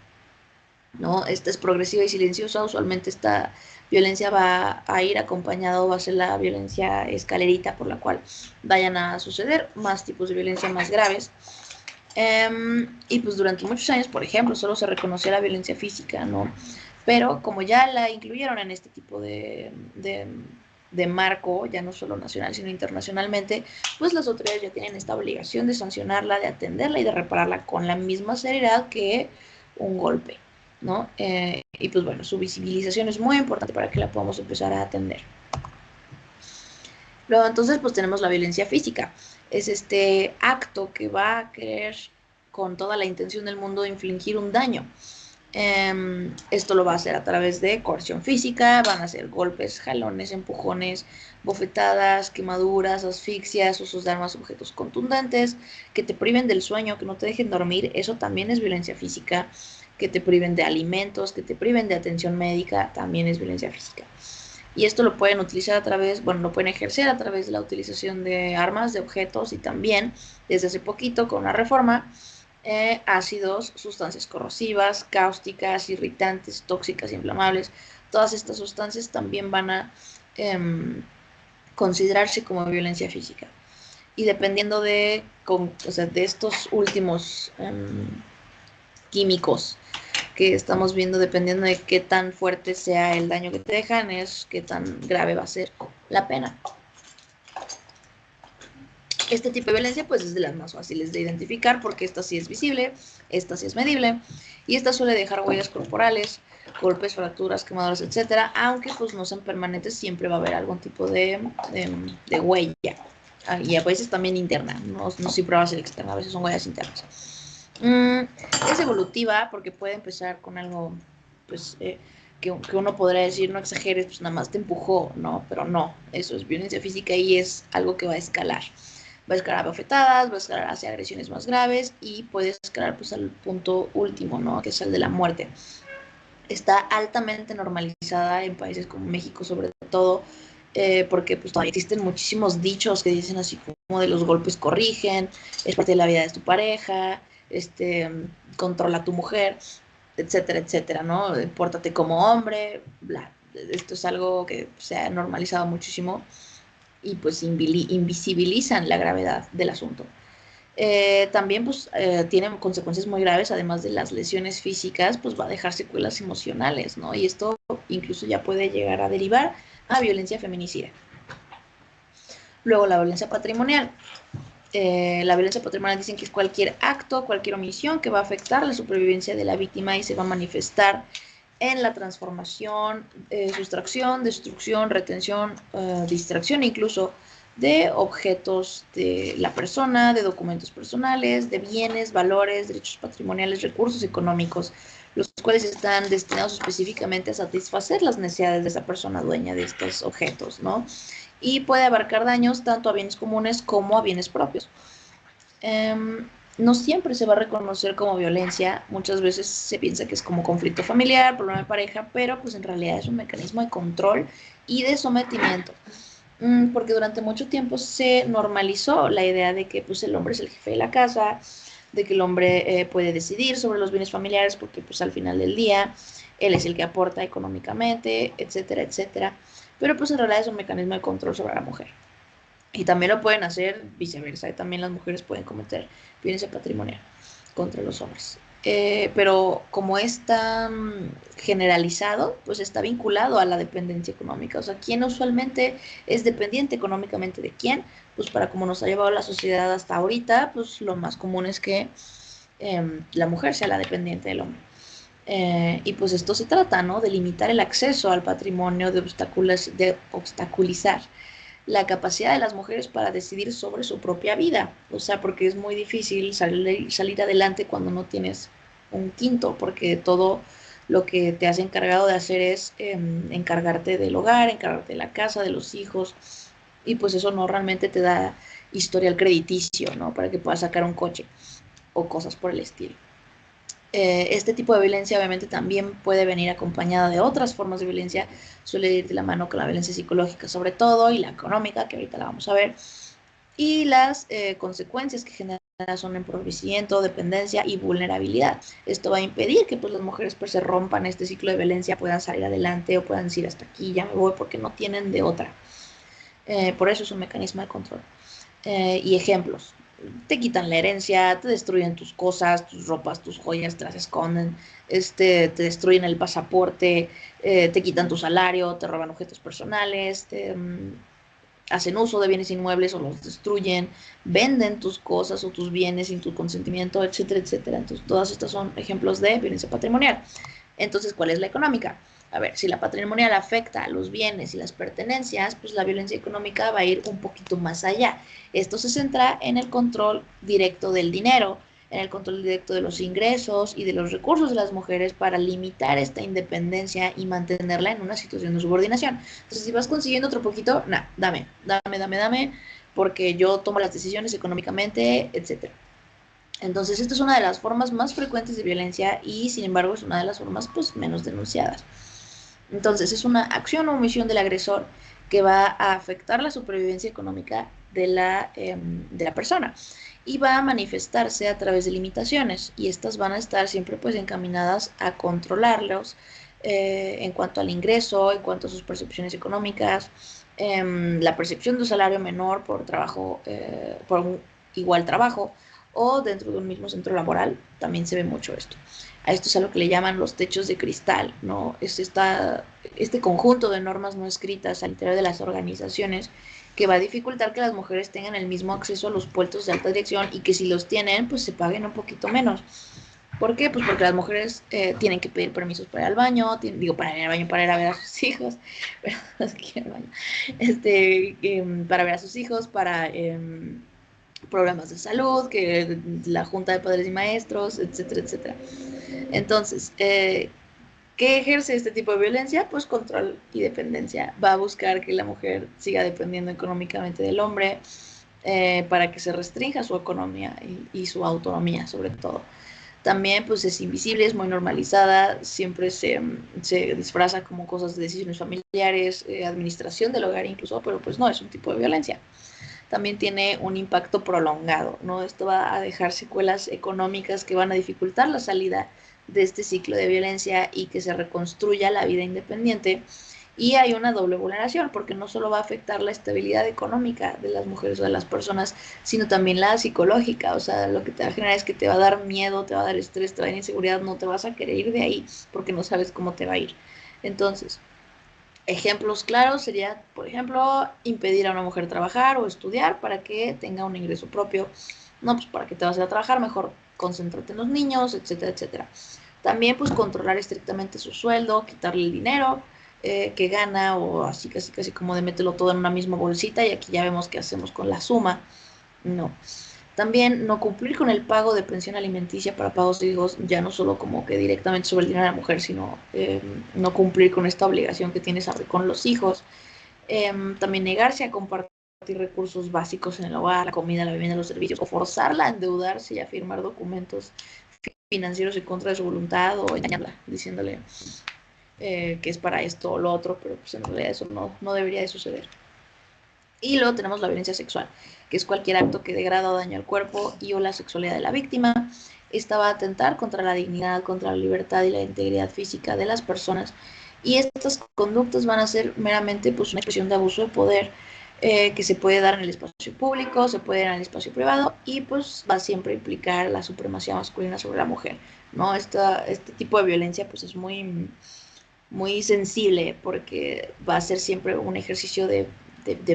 ¿no? Esta es progresiva y silenciosa, usualmente esta violencia va a ir acompañado, va a ser la violencia escalerita por la cual vayan a suceder más tipos de violencia más graves. Y pues durante muchos años, por ejemplo, solo se reconoció la violencia física, ¿no? Pero como ya la incluyeron en este tipo de marco, ya no solo nacional, sino internacionalmente, pues las autoridades ya tienen esta obligación de sancionarla, de atenderla y de repararla con la misma seriedad que un golpe, ¿no? Y pues bueno, su visibilización es muy importante para que la podamos empezar a atender. Luego entonces pues tenemos la violencia física. Es este acto que va a querer con toda la intención del mundo infligir un daño. Esto lo va a hacer a través de coerción física, van a ser golpes, jalones, empujones, bofetadas, quemaduras, asfixias, usos de armas, objetos contundentes, que te priven del sueño, que no te dejen dormir, eso también es violencia física, que te priven de alimentos, que te priven de atención médica, también es violencia física. Y esto lo pueden utilizar a través, bueno, lo pueden ejercer a través de la utilización de armas, de objetos y también, desde hace poquito, con una reforma, ácidos, sustancias corrosivas, cáusticas, irritantes, tóxicas, inflamables. Todas estas sustancias también van a considerarse como violencia física. Y dependiendo de estos últimos químicos que estamos viendo, dependiendo de qué tan fuerte sea el daño que te dejan, es qué tan grave va a ser la pena. Este tipo de violencia pues es de las más fáciles de identificar porque esta sí es visible, esta sí es medible y esta suele dejar huellas corporales, golpes, fracturas, quemaduras, etcétera, aunque pues no sean permanentes, siempre va a haber algún tipo de huella. Y a veces también interna, no siempre va a ser externa, a veces son huellas internas. Es evolutiva porque puede empezar con algo pues que uno podría decir, no exageres, pues nada más te empujó, ¿no? Pero no, eso es violencia física y es algo que va a escalar. Va a escalar a bofetadas, va a escalar hacia agresiones más graves y puede escalar pues al punto último, ¿no? Que es el de la muerte. Está altamente normalizada en países como México sobre todo, porque pues todavía existen muchísimos dichos que dicen así como de los golpes corrigen, es parte de la vida de tu pareja, controla a tu mujer, etcétera, etcétera, ¿no? Pórtate como hombre, bla. Esto es algo que se ha normalizado muchísimo y pues invisibilizan la gravedad del asunto. También pues tienen consecuencias muy graves, además de las lesiones físicas, pues va a dejar secuelas emocionales, ¿no? Y esto incluso ya puede llegar a derivar a violencia feminicida. Luego la violencia patrimonial. La violencia patrimonial dicen que es cualquier acto, cualquier omisión que va a afectar la supervivencia de la víctima y se va a manifestar en la transformación, sustracción, destrucción, retención, distracción incluso de objetos de la persona, de documentos personales, de bienes, valores, derechos patrimoniales, recursos económicos, los cuales están destinados específicamente a satisfacer las necesidades de esa persona dueña de estos objetos, ¿no? Y puede abarcar daños tanto a bienes comunes como a bienes propios. No siempre se va a reconocer como violencia, muchas veces se piensa que es como conflicto familiar, problema de pareja, pero pues en realidad es un mecanismo de control y de sometimiento, porque durante mucho tiempo se normalizó la idea de que pues el hombre es el jefe de la casa, de que el hombre puede decidir sobre los bienes familiares porque pues al final del día él es el que aporta económicamente, etcétera, etcétera, pero pues en realidad es un mecanismo de control sobre la mujer. Y también lo pueden hacer viceversa, y también las mujeres pueden cometer violencia patrimonial contra los hombres. Pero como es tan generalizado, pues está vinculado a la dependencia económica. O sea, ¿quién usualmente es dependiente económicamente de quién? Pues para como nos ha llevado la sociedad hasta ahorita, pues lo más común es que la mujer sea la dependiente del hombre. Y pues esto se trata, ¿no? De limitar el acceso al patrimonio, de obstaculizar la capacidad de las mujeres para decidir sobre su propia vida. O sea, porque es muy difícil salir adelante cuando no tienes un quinto, porque todo lo que te has encargado de hacer es encargarte del hogar, encargarte de la casa, de los hijos, y pues eso no realmente te da historial crediticio, ¿no? Para que puedas sacar un coche o cosas por el estilo. Este tipo de violencia obviamente también puede venir acompañada de otras formas de violencia, suele ir de la mano con la violencia psicológica sobre todo y la económica, que ahorita la vamos a ver, y las consecuencias que genera son empobrecimiento, dependencia y vulnerabilidad. Esto va a impedir que pues, las mujeres pues, se rompan este ciclo de violencia, puedan salir adelante o puedan decir hasta aquí, ya me voy porque no tienen de otra. Por eso es un mecanismo de control. Y ejemplos. te quitan la herencia, te destruyen tus cosas, tus ropas, tus joyas, te las esconden, te destruyen el pasaporte, te quitan tu salario, te roban objetos personales, hacen uso de bienes inmuebles o los destruyen, venden tus cosas o tus bienes sin tu consentimiento, etcétera, etcétera. Entonces, todas estas son ejemplos de violencia patrimonial. Entonces, ¿cuál es la económica? A ver, si la patrimonial afecta a los bienes y las pertenencias, pues la violencia económica va a ir un poquito más allá. Esto se centra en el control directo del dinero, en el control directo de los ingresos y de los recursos de las mujeres para limitar esta independencia y mantenerla en una situación de subordinación. Entonces, si vas consiguiendo otro poquito, dame, porque yo tomo las decisiones económicamente, etcétera. Entonces, esta es una de las formas más frecuentes de violencia y, sin embargo, es una de las formas pues, menos denunciadas. Entonces, es una acción o omisión del agresor que va a afectar la supervivencia económica de la persona y va a manifestarse a través de limitaciones y estas van a estar siempre pues encaminadas a controlarlos en cuanto al ingreso, en cuanto a sus percepciones económicas, la percepción de un salario menor por trabajo, por un igual trabajo o dentro de un mismo centro laboral, también se ve mucho esto. A esto es a lo que le llaman los techos de cristal, ¿no? Es este conjunto de normas no escritas al interior de las organizaciones que va a dificultar que las mujeres tengan el mismo acceso a los puestos de alta dirección y que si los tienen, pues se paguen un poquito menos. ¿Por qué? Pues porque las mujeres tienen que pedir permisos para ir al baño, para ir al baño, para ir a ver a sus hijos, pero aquí al baño, para ver a sus hijos, para problemas de salud, que la junta de padres y maestros, etcétera, etcétera. Entonces, ¿qué ejerce este tipo de violencia? Pues control y dependencia. Va a buscar que la mujer siga dependiendo económicamente del hombre para que se restrinja su economía y su autonomía, sobre todo. También pues es invisible, es muy normalizada, siempre se disfraza como cosas de decisiones familiares, administración del hogar incluso, pero pues no, es un tipo de violencia. También tiene un impacto prolongado, ¿no? Esto va a dejar secuelas económicas que van a dificultar la salida de este ciclo de violencia y que se reconstruya la vida independiente. Y hay una doble vulneración, porque no solo va a afectar la estabilidad económica de las mujeres o de las personas, sino también la psicológica. O sea, lo que te va a generar es que te va a dar miedo, te va a dar estrés, te va a dar inseguridad, no te vas a querer ir de ahí porque no sabes cómo te va a ir. Entonces, ejemplos claros sería, por ejemplo, impedir a una mujer trabajar o estudiar para que tenga un ingreso propio. No, pues para que te vas a ir a trabajar, mejor concéntrate en los niños, etcétera, etcétera. También, pues, controlar estrictamente su sueldo, quitarle el dinero que gana o así, casi como de meterlo todo en una misma bolsita y aquí ya vemos qué hacemos con la suma. No. También no cumplir con el pago de pensión alimenticia para pagos de hijos, ya no solo como que directamente sobre el dinero de la mujer, sino no cumplir con esta obligación que tienes con los hijos. También negarse a compartir recursos básicos en el hogar, la comida, la vivienda, los servicios, o forzarla a endeudarse y a firmar documentos financieros en contra de su voluntad o engañarla, diciéndole que es para esto o lo otro, pero pues en realidad eso no debería de suceder. Y luego tenemos la violencia sexual, que es cualquier acto que degrada o daña el cuerpo y o la sexualidad de la víctima. Esta va a atentar contra la dignidad, contra la libertad y la integridad física de las personas. Y estas conductas van a ser meramente pues, una expresión de abuso de poder que se puede dar en el espacio público, se puede dar en el espacio privado y pues va a siempre implicar la supremacía masculina sobre la mujer, ¿no? Este tipo de violencia pues es muy sensible porque va a ser siempre un ejercicio de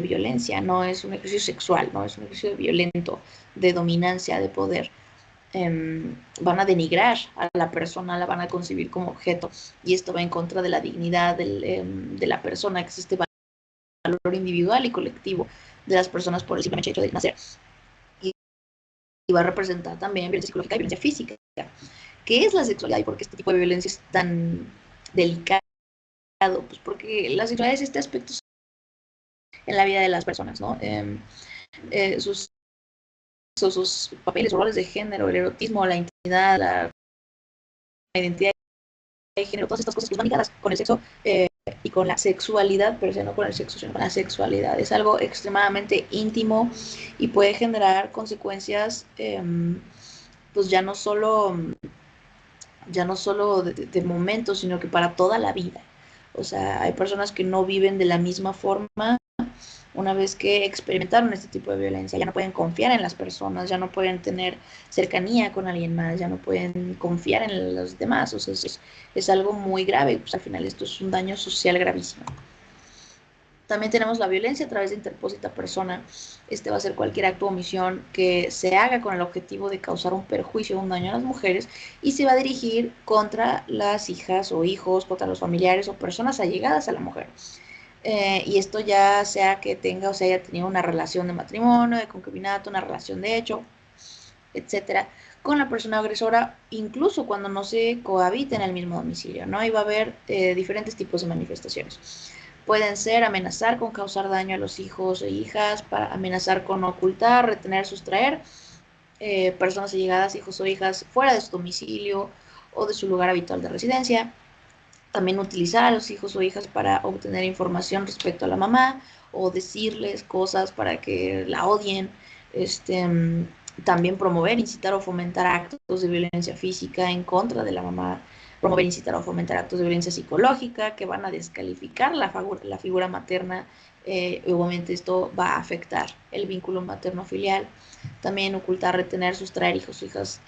violencia, no es un ejercicio sexual, no es un ejercicio violento, de dominancia, de poder. Van a denigrar a la persona, la van a concebir como objeto y esto va en contra de la dignidad de la persona, que es este valor individual y colectivo de las personas por el simple hecho de nacer. Y va a representar también violencia psicológica y violencia física. ¿Qué es la sexualidad y por qué este tipo de violencia es tan delicado? Pues porque la sexualidad es este aspecto en la vida de las personas, ¿no? Sus papeles o roles de género, el erotismo, la intimidad, la identidad de género, todas estas cosas que van ligadas con el sexo y con la sexualidad, pero no con el sexo, sino con la sexualidad. Es algo extremadamente íntimo y puede generar consecuencias, pues ya no solo de momentos, sino que para toda la vida. O sea, hay personas que no viven de la misma forma una vez que experimentaron este tipo de violencia, ya no pueden confiar en las personas, ya no pueden tener cercanía con alguien más, ya no pueden confiar en los demás. O sea, es algo muy grave. Pues al final esto es un daño social gravísimo. También tenemos la violencia a través de interpósita persona. Este va a ser cualquier acto o omisión que se haga con el objetivo de causar un perjuicio o un daño a las mujeres y se va a dirigir contra las hijas o hijos, contra los familiares o personas allegadas a la mujer. Y esto ya sea que tenga o se haya tenido una relación de matrimonio, de concubinato, una relación de hecho, etcétera, con la persona agresora, incluso cuando no se cohabita en el mismo domicilio, ¿no? Y va a haber diferentes tipos de manifestaciones. Pueden ser amenazar con causar daño a los hijos e hijas, para amenazar con ocultar, retener, sustraer personas allegadas, hijos o hijas, fuera de su domicilio o de su lugar habitual de residencia. También utilizar a los hijos o hijas para obtener información respecto a la mamá o decirles cosas para que la odien. También promover, incitar o fomentar actos de violencia física en contra de la mamá, promover, incitar o fomentar actos de violencia psicológica que van a descalificar la figura materna. Obviamente esto va a afectar el vínculo materno-filial. También ocultar, retener, sustraer hijos o hijas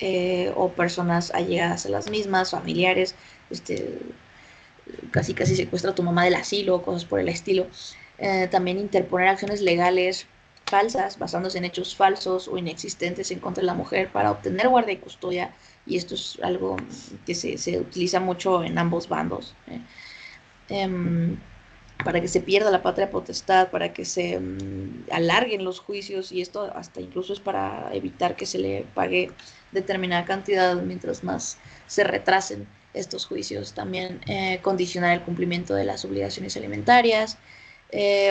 o personas allegadas a las mismas, familiares, casi secuestra a tu mamá del asilo, cosas por el estilo. También interponer acciones legales falsas, basándose en hechos falsos o inexistentes en contra de la mujer para obtener guardia y custodia, y esto es algo que se utiliza mucho en ambos bandos, para que se pierda la patria potestad, para que se alarguen los juicios, y esto hasta incluso es para evitar que se le pague determinada cantidad mientras más se retrasen estos juicios. También condicionar el cumplimiento de las obligaciones alimentarias,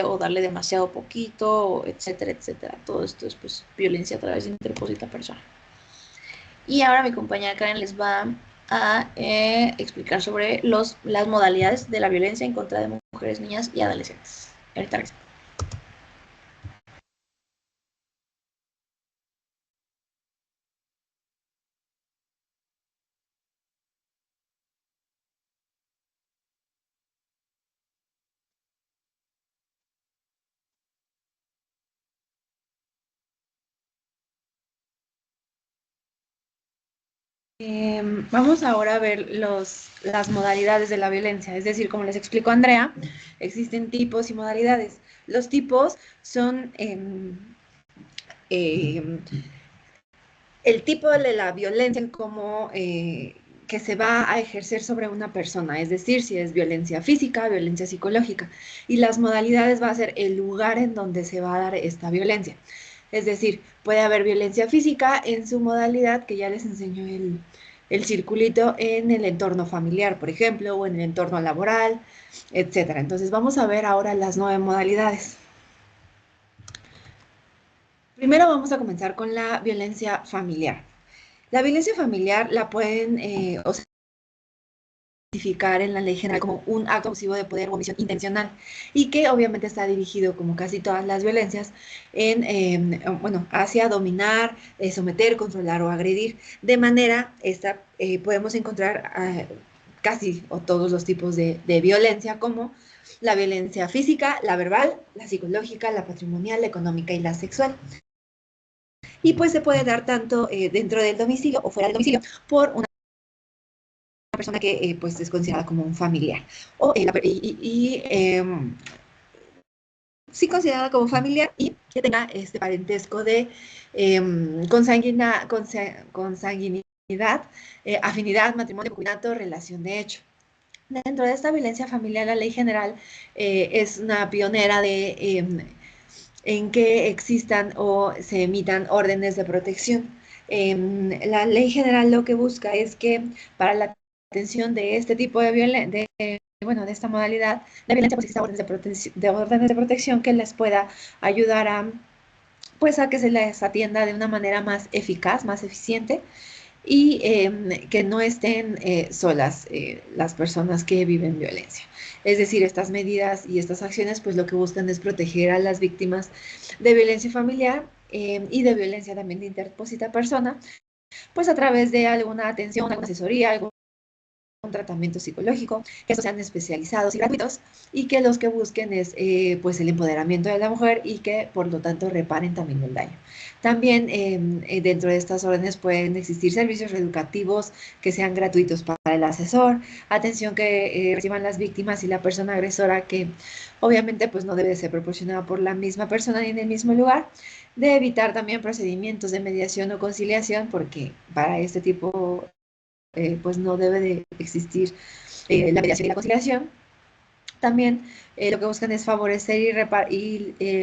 o darle demasiado poquito, etcétera, etcétera. Todo esto es pues violencia a través de interpósita persona. Y ahora mi compañera Karen les va a explicar sobre las modalidades de la violencia en contra de mujeres, niñas y adolescentes. Ahorita regreso. Vamos ahora a ver las modalidades de la violencia. Es decir, como les explicó Andrea, existen tipos y modalidades. Los tipos son el tipo de la violencia como que se va a ejercer sobre una persona, es decir, si es violencia física, violencia psicológica, y las modalidades va a ser el lugar en donde se va a dar esta violencia. Es decir, puede haber violencia física en su modalidad, que ya les enseñó el circulito, en el entorno familiar, por ejemplo, o en el entorno laboral, etcétera. Entonces vamos a ver ahora las 9 modalidades. Primero vamos a comenzar con la violencia familiar. La violencia familiar la pueden clasificar en la ley general como un acto abusivo de poder o omisión intencional, y que obviamente está dirigido, como casi todas las violencias, hacia dominar, someter, controlar o agredir. De manera, podemos encontrar casi o todos los tipos de violencia, como la violencia física, la verbal, la psicológica, la patrimonial, la económica y la sexual. Y pues se puede dar tanto dentro del domicilio o fuera del domicilio por una persona que pues es considerada como un familiar, o sí considerada como familiar y que tenga este parentesco de consanguinidad, afinidad, matrimonio, concubinato, relación de hecho. Dentro de esta violencia familiar, la ley general es una pionera en que existan o se emitan órdenes de protección. La ley general lo que busca es que para la atención de este tipo de violencia, de esta modalidad de violencia, pues exista órdenes de protección que les pueda ayudar a que se les atienda de una manera más eficaz, más eficiente, y que no estén solas las personas que viven violencia. Es decir, estas medidas y estas acciones pues lo que buscan es proteger a las víctimas de violencia familiar y de violencia también de interpósita persona, pues a través de alguna atención, alguna asesoría, algún tratamiento psicológico, que estos sean especializados y gratuitos, y que los que busquen es pues el empoderamiento de la mujer y que por lo tanto reparen también el daño. También dentro de estas órdenes pueden existir servicios reeducativos que sean gratuitos para el asesor, atención que reciban las víctimas y la persona agresora, que obviamente pues no debe ser proporcionada por la misma persona ni en el mismo lugar, de evitar también procedimientos de mediación o conciliación, porque para este tipo pues no debe de existir la mediación y la conciliación. También lo que buscan es favorecer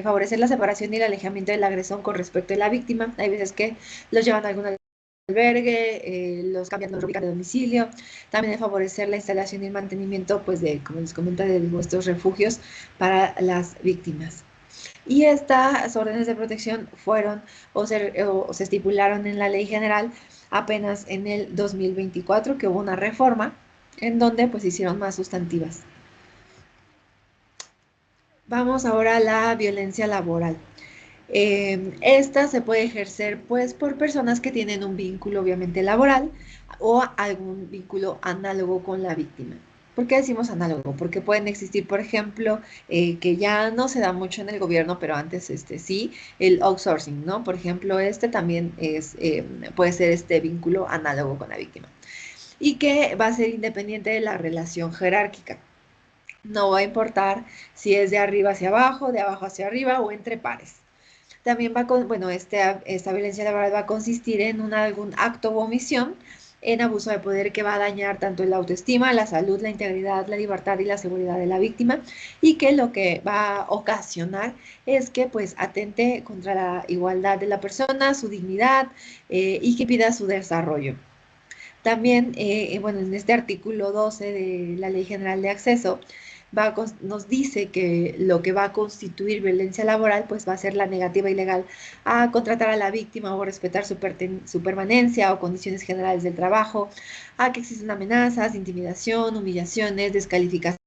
favorecer la separación y el alejamiento del agresor con respecto a la víctima. Hay veces que los llevan a algún albergue, los cambian, los ubican de domicilio. También de favorecer la instalación y el mantenimiento, pues como les comenta, de nuestros refugios para las víctimas. Y estas órdenes de protección fueron o se estipularon en la Ley General apenas en el 2024, que hubo una reforma en donde pues se hicieron más sustantivas. Vamos ahora a la violencia laboral. Esta se puede ejercer pues por personas que tienen un vínculo obviamente laboral o algún vínculo análogo con la víctima. ¿Por qué decimos análogo? Porque pueden existir, por ejemplo, que ya no se da mucho en el gobierno, pero antes sí, el outsourcing, ¿no? Por ejemplo, este también puede ser este vínculo análogo con la víctima y que va a ser independiente de la relación jerárquica. No va a importar si es de arriba hacia abajo, de abajo hacia arriba o entre pares. También esta violencia laboral va a consistir en algún acto u omisión en abuso de poder que va a dañar tanto la autoestima, la salud, la integridad, la libertad y la seguridad de la víctima, y que lo que va a ocasionar es que pues atente contra la igualdad de la persona, su dignidad y que pida su desarrollo. También, en este artículo 12 de la Ley General de Acceso, nos dice que lo que va a constituir violencia laboral, pues va a ser la negativa ilegal a contratar a la víctima o respetar su permanencia o condiciones generales del trabajo, a que existen amenazas, intimidación, humillaciones, descalificación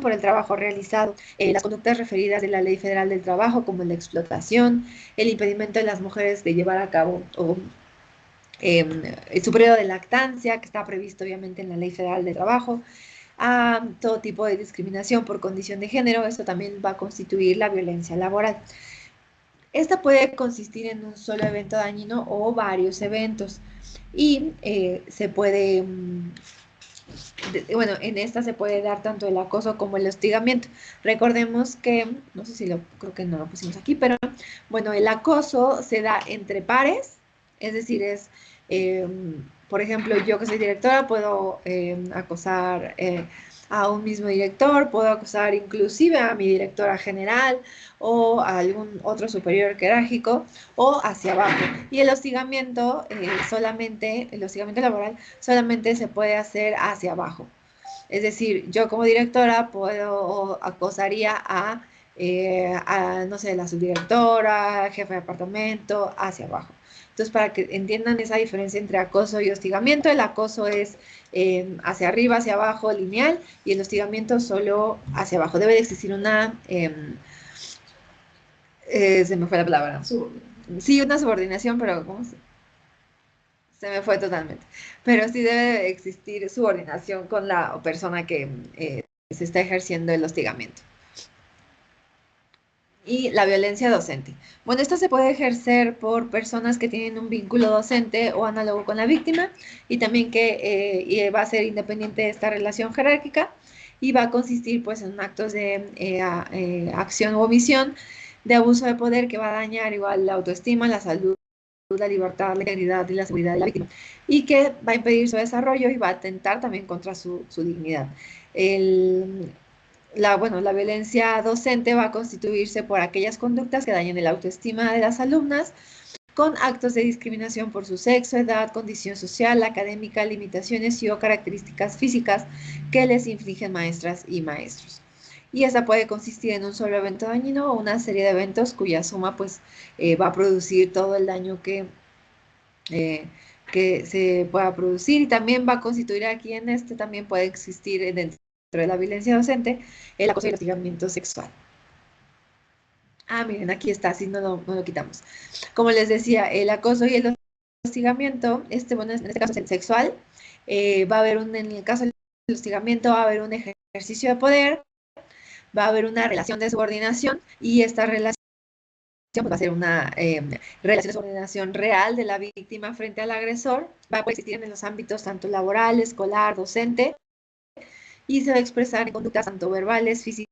por el trabajo realizado, las conductas referidas de la Ley Federal del Trabajo, como la explotación, el impedimento de las mujeres de llevar a cabo su periodo de lactancia, que está previsto obviamente en la Ley Federal del Trabajo, a todo tipo de discriminación por condición de género. Esto también va a constituir la violencia laboral. Esta puede consistir en un solo evento dañino o varios eventos, y se puede, en esta se puede dar tanto el acoso como el hostigamiento. Recordemos que, no sé si creo que no lo pusimos aquí, pero bueno, el acoso se da entre pares, es decir, por ejemplo, yo que soy directora puedo acosar a un mismo director, puedo acosar inclusive a mi directora general o a algún otro superior jerárquico o hacia abajo. Y el hostigamiento laboral solamente se puede hacer hacia abajo. Es decir, yo como directora acosaría no sé, la subdirectora, jefe de departamento, hacia abajo. Entonces, para que entiendan esa diferencia entre acoso y hostigamiento, el acoso es hacia arriba, hacia abajo, lineal, y el hostigamiento solo hacia abajo. Debe de existir se me fue la palabra. Sí, una subordinación, pero se me fue totalmente. Pero sí debe existir subordinación con la persona que se está ejerciendo el hostigamiento. Y la violencia docente. Bueno, esta se puede ejercer por personas que tienen un vínculo docente o análogo con la víctima, y también que va a ser independiente de esta relación jerárquica, y va a consistir pues en actos de acción u omisión de abuso de poder que va a dañar igual la autoestima, la salud, la libertad, la integridad y la seguridad de la víctima, y que va a impedir su desarrollo y va a atentar también contra su dignidad. La violencia docente va a constituirse por aquellas conductas que dañen la autoestima de las alumnas, con actos de discriminación por su sexo, edad, condición social, académica, limitaciones y o características físicas que les infligen maestras y maestros. Y esta puede consistir en un solo evento dañino o una serie de eventos cuya suma pues va a producir todo el daño que se pueda producir. Y también va a constituir aquí también puede existir dentro de la violencia docente el acoso y el hostigamiento sexual. Miren, aquí está, así no lo quitamos. Como les decía, el acoso y el hostigamiento, en este caso es el sexual, Va a haber en el caso del hostigamiento, va a haber un ejercicio de poder, va a haber una relación de subordinación y esta relación pues, va a ser una relación de subordinación real de la víctima frente al agresor, va a existir en los ámbitos tanto laboral, escolar, docente, y se va a expresar en conductas tanto verbales, físicas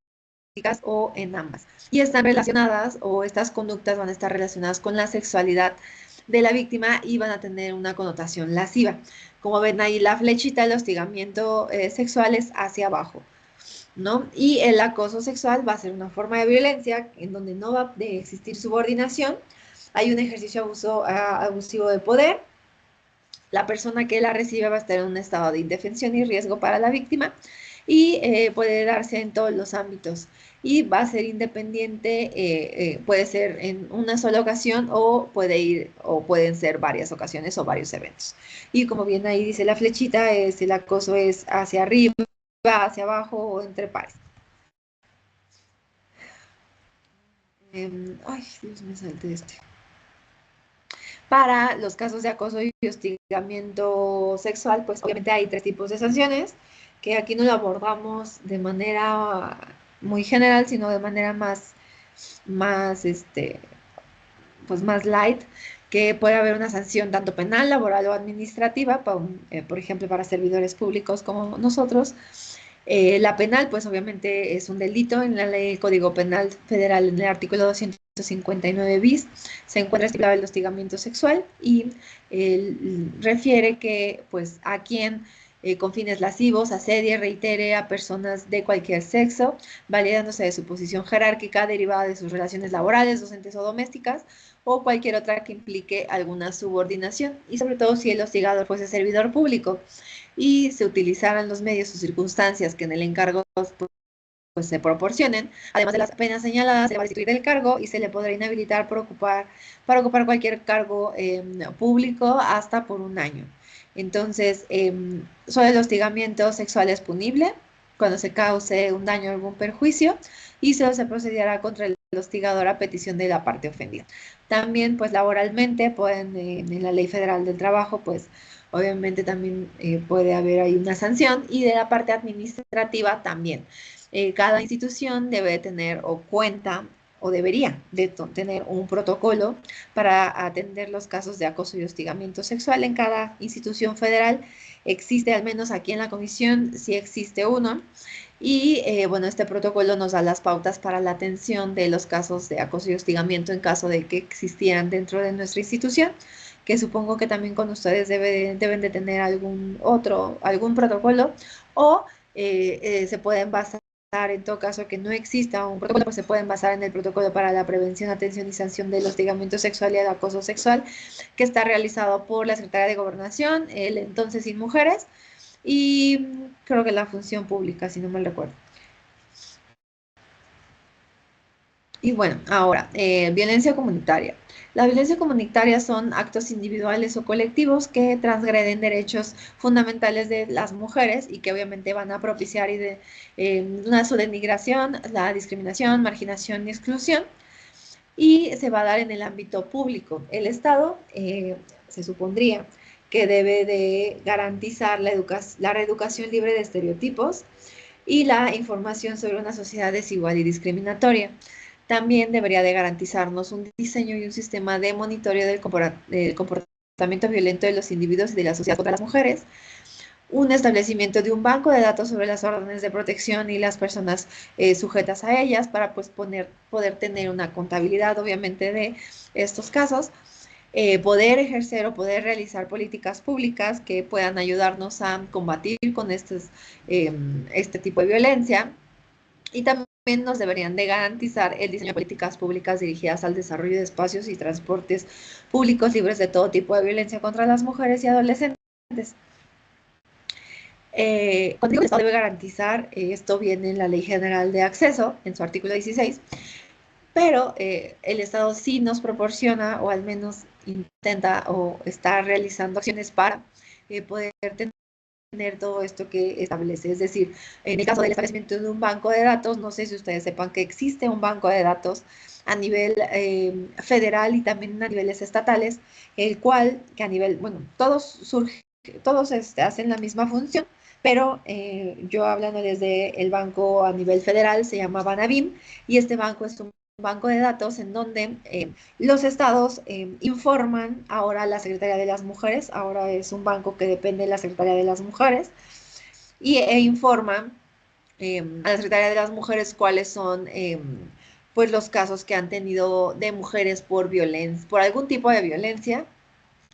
o en ambas. Y están relacionadas, o estas conductas van a estar relacionadas con la sexualidad de la víctima y van a tener una connotación lasciva. Como ven ahí la flechita, el hostigamiento sexual es hacia abajo, ¿no? Y el acoso sexual va a ser una forma de violencia en donde no va a existir subordinación, hay un ejercicio abusivo de poder, la persona que la recibe va a estar en un estado de indefensión y riesgo para la víctima y puede darse en todos los ámbitos y va a ser independiente, puede ser en una sola ocasión o pueden ser varias ocasiones o varios eventos. Y como bien ahí dice la flechita, el acoso es hacia arriba, hacia abajo o entre pares. Ay, Dios, me salté este. Para los casos de acoso y hostigamiento sexual, pues obviamente hay 3 tipos de sanciones, que aquí no lo abordamos de manera muy general, sino de manera pues más light, que puede haber una sanción tanto penal, laboral o administrativa, por ejemplo, para servidores públicos como nosotros. La penal, pues obviamente es un delito en la ley del Código Penal Federal, en el artículo 259 bis, se encuentra estipulado el hostigamiento sexual y refiere que pues a quien con fines lascivos asedie, reitere a personas de cualquier sexo, validándose de su posición jerárquica derivada de sus relaciones laborales, docentes o domésticas, o cualquier otra que implique alguna subordinación, y sobre todo si el hostigador fuese servidor público y se utilizaran los medios o circunstancias que en el encargo pues se proporcionen. Además de las penas señaladas, se le va a destituir del cargo y se le podrá inhabilitar para ocupar cualquier cargo público hasta por 1 año. Entonces, solo el hostigamiento sexual es punible cuando se cause un daño o algún perjuicio y solo se procederá contra el hostigador a petición de la parte ofendida. También, pues laboralmente, pueden, en la Ley Federal del Trabajo, pues obviamente también puede haber ahí una sanción, y de la parte administrativa también. Cada institución debe tener o cuenta o debería de tener un protocolo para atender los casos de acoso y hostigamiento sexual. En cada institución federal existe, al menos aquí en la comisión, sí existe uno. Y bueno, este protocolo nos da las pautas para la atención de los casos de acoso y hostigamiento en caso de que existieran dentro de nuestra institución, que supongo que también con ustedes deben de tener algún protocolo, o se pueden basar, en todo caso que no exista un protocolo, pues se pueden basar en el protocolo para la prevención, atención y sanción del hostigamiento sexual y el acoso sexual, que está realizado por la Secretaría de Gobernación, el entonces Sin Mujeres, y creo que la Función Pública, si no mal recuerdo. Y bueno, ahora, violencia comunitaria. La violencia comunitaria son actos individuales o colectivos que transgreden derechos fundamentales de las mujeres y que obviamente van a propiciar su denigración, la discriminación, marginación y exclusión, y se va a dar en el ámbito público. El Estado se supondría que debe de garantizar la reeducación libre de estereotipos y la información sobre una sociedad desigual y discriminatoria. También debería de garantizarnos un diseño y un sistema de monitoreo del comportamiento violento de los individuos y de la sociedad contra las mujeres, un establecimiento de un banco de datos sobre las órdenes de protección y las personas sujetas a ellas para pues poder tener una contabilidad obviamente de estos casos, poder ejercer o poder realizar políticas públicas que puedan ayudarnos a combatir con este tipo de violencia, y también nos deberían de garantizar el diseño de políticas públicas dirigidas al desarrollo de espacios y transportes públicos libres de todo tipo de violencia contra las mujeres y adolescentes. Cuando digo que el Estado debe garantizar, esto viene en la Ley General de Acceso, en su artículo 16, pero el Estado sí nos proporciona, o al menos intenta o está realizando acciones para poder tener todo esto que establece. Es decir, en el caso del establecimiento de un banco de datos, no sé si ustedes sepan que existe un banco de datos a nivel federal y también a niveles estatales, el cual, que a nivel, bueno, todos surgen todos hacen la misma función, pero yo hablando desde el banco a nivel federal, se llama Banabim, y este banco es un banco de datos en donde los estados informan ahora a la Secretaría de las Mujeres, ahora es un banco que depende de la Secretaría de las Mujeres, e informa a la Secretaría de las Mujeres cuáles son pues los casos que han tenido de mujeres por violencia, por algún tipo de violencia,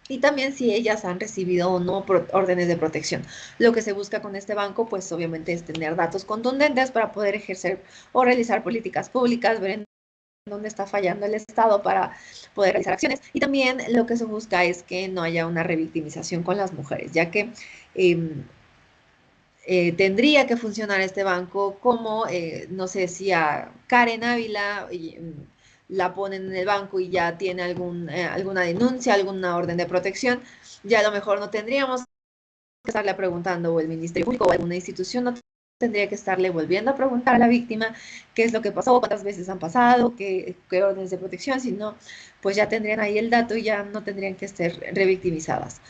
y también si ellas han recibido o no órdenes de protección. Lo que se busca con este banco, pues obviamente es tener datos contundentes para poder ejercer o realizar políticas públicas, ver en dónde está fallando el Estado para poder realizar acciones. Y también lo que se busca es que no haya una revictimización con las mujeres, ya que tendría que funcionar este banco como, no sé si a Karen Ávila la ponen en el banco y ya tiene alguna denuncia, alguna orden de protección, ya a lo mejor no tendríamos que estarle preguntando, o el Ministerio Público o alguna institución no tendría que estarle volviendo a preguntar a la víctima qué es lo que pasó, cuántas veces han pasado, qué órdenes de protección, sino pues ya tendrían ahí el dato y ya no tendrían que estar revictimizadas.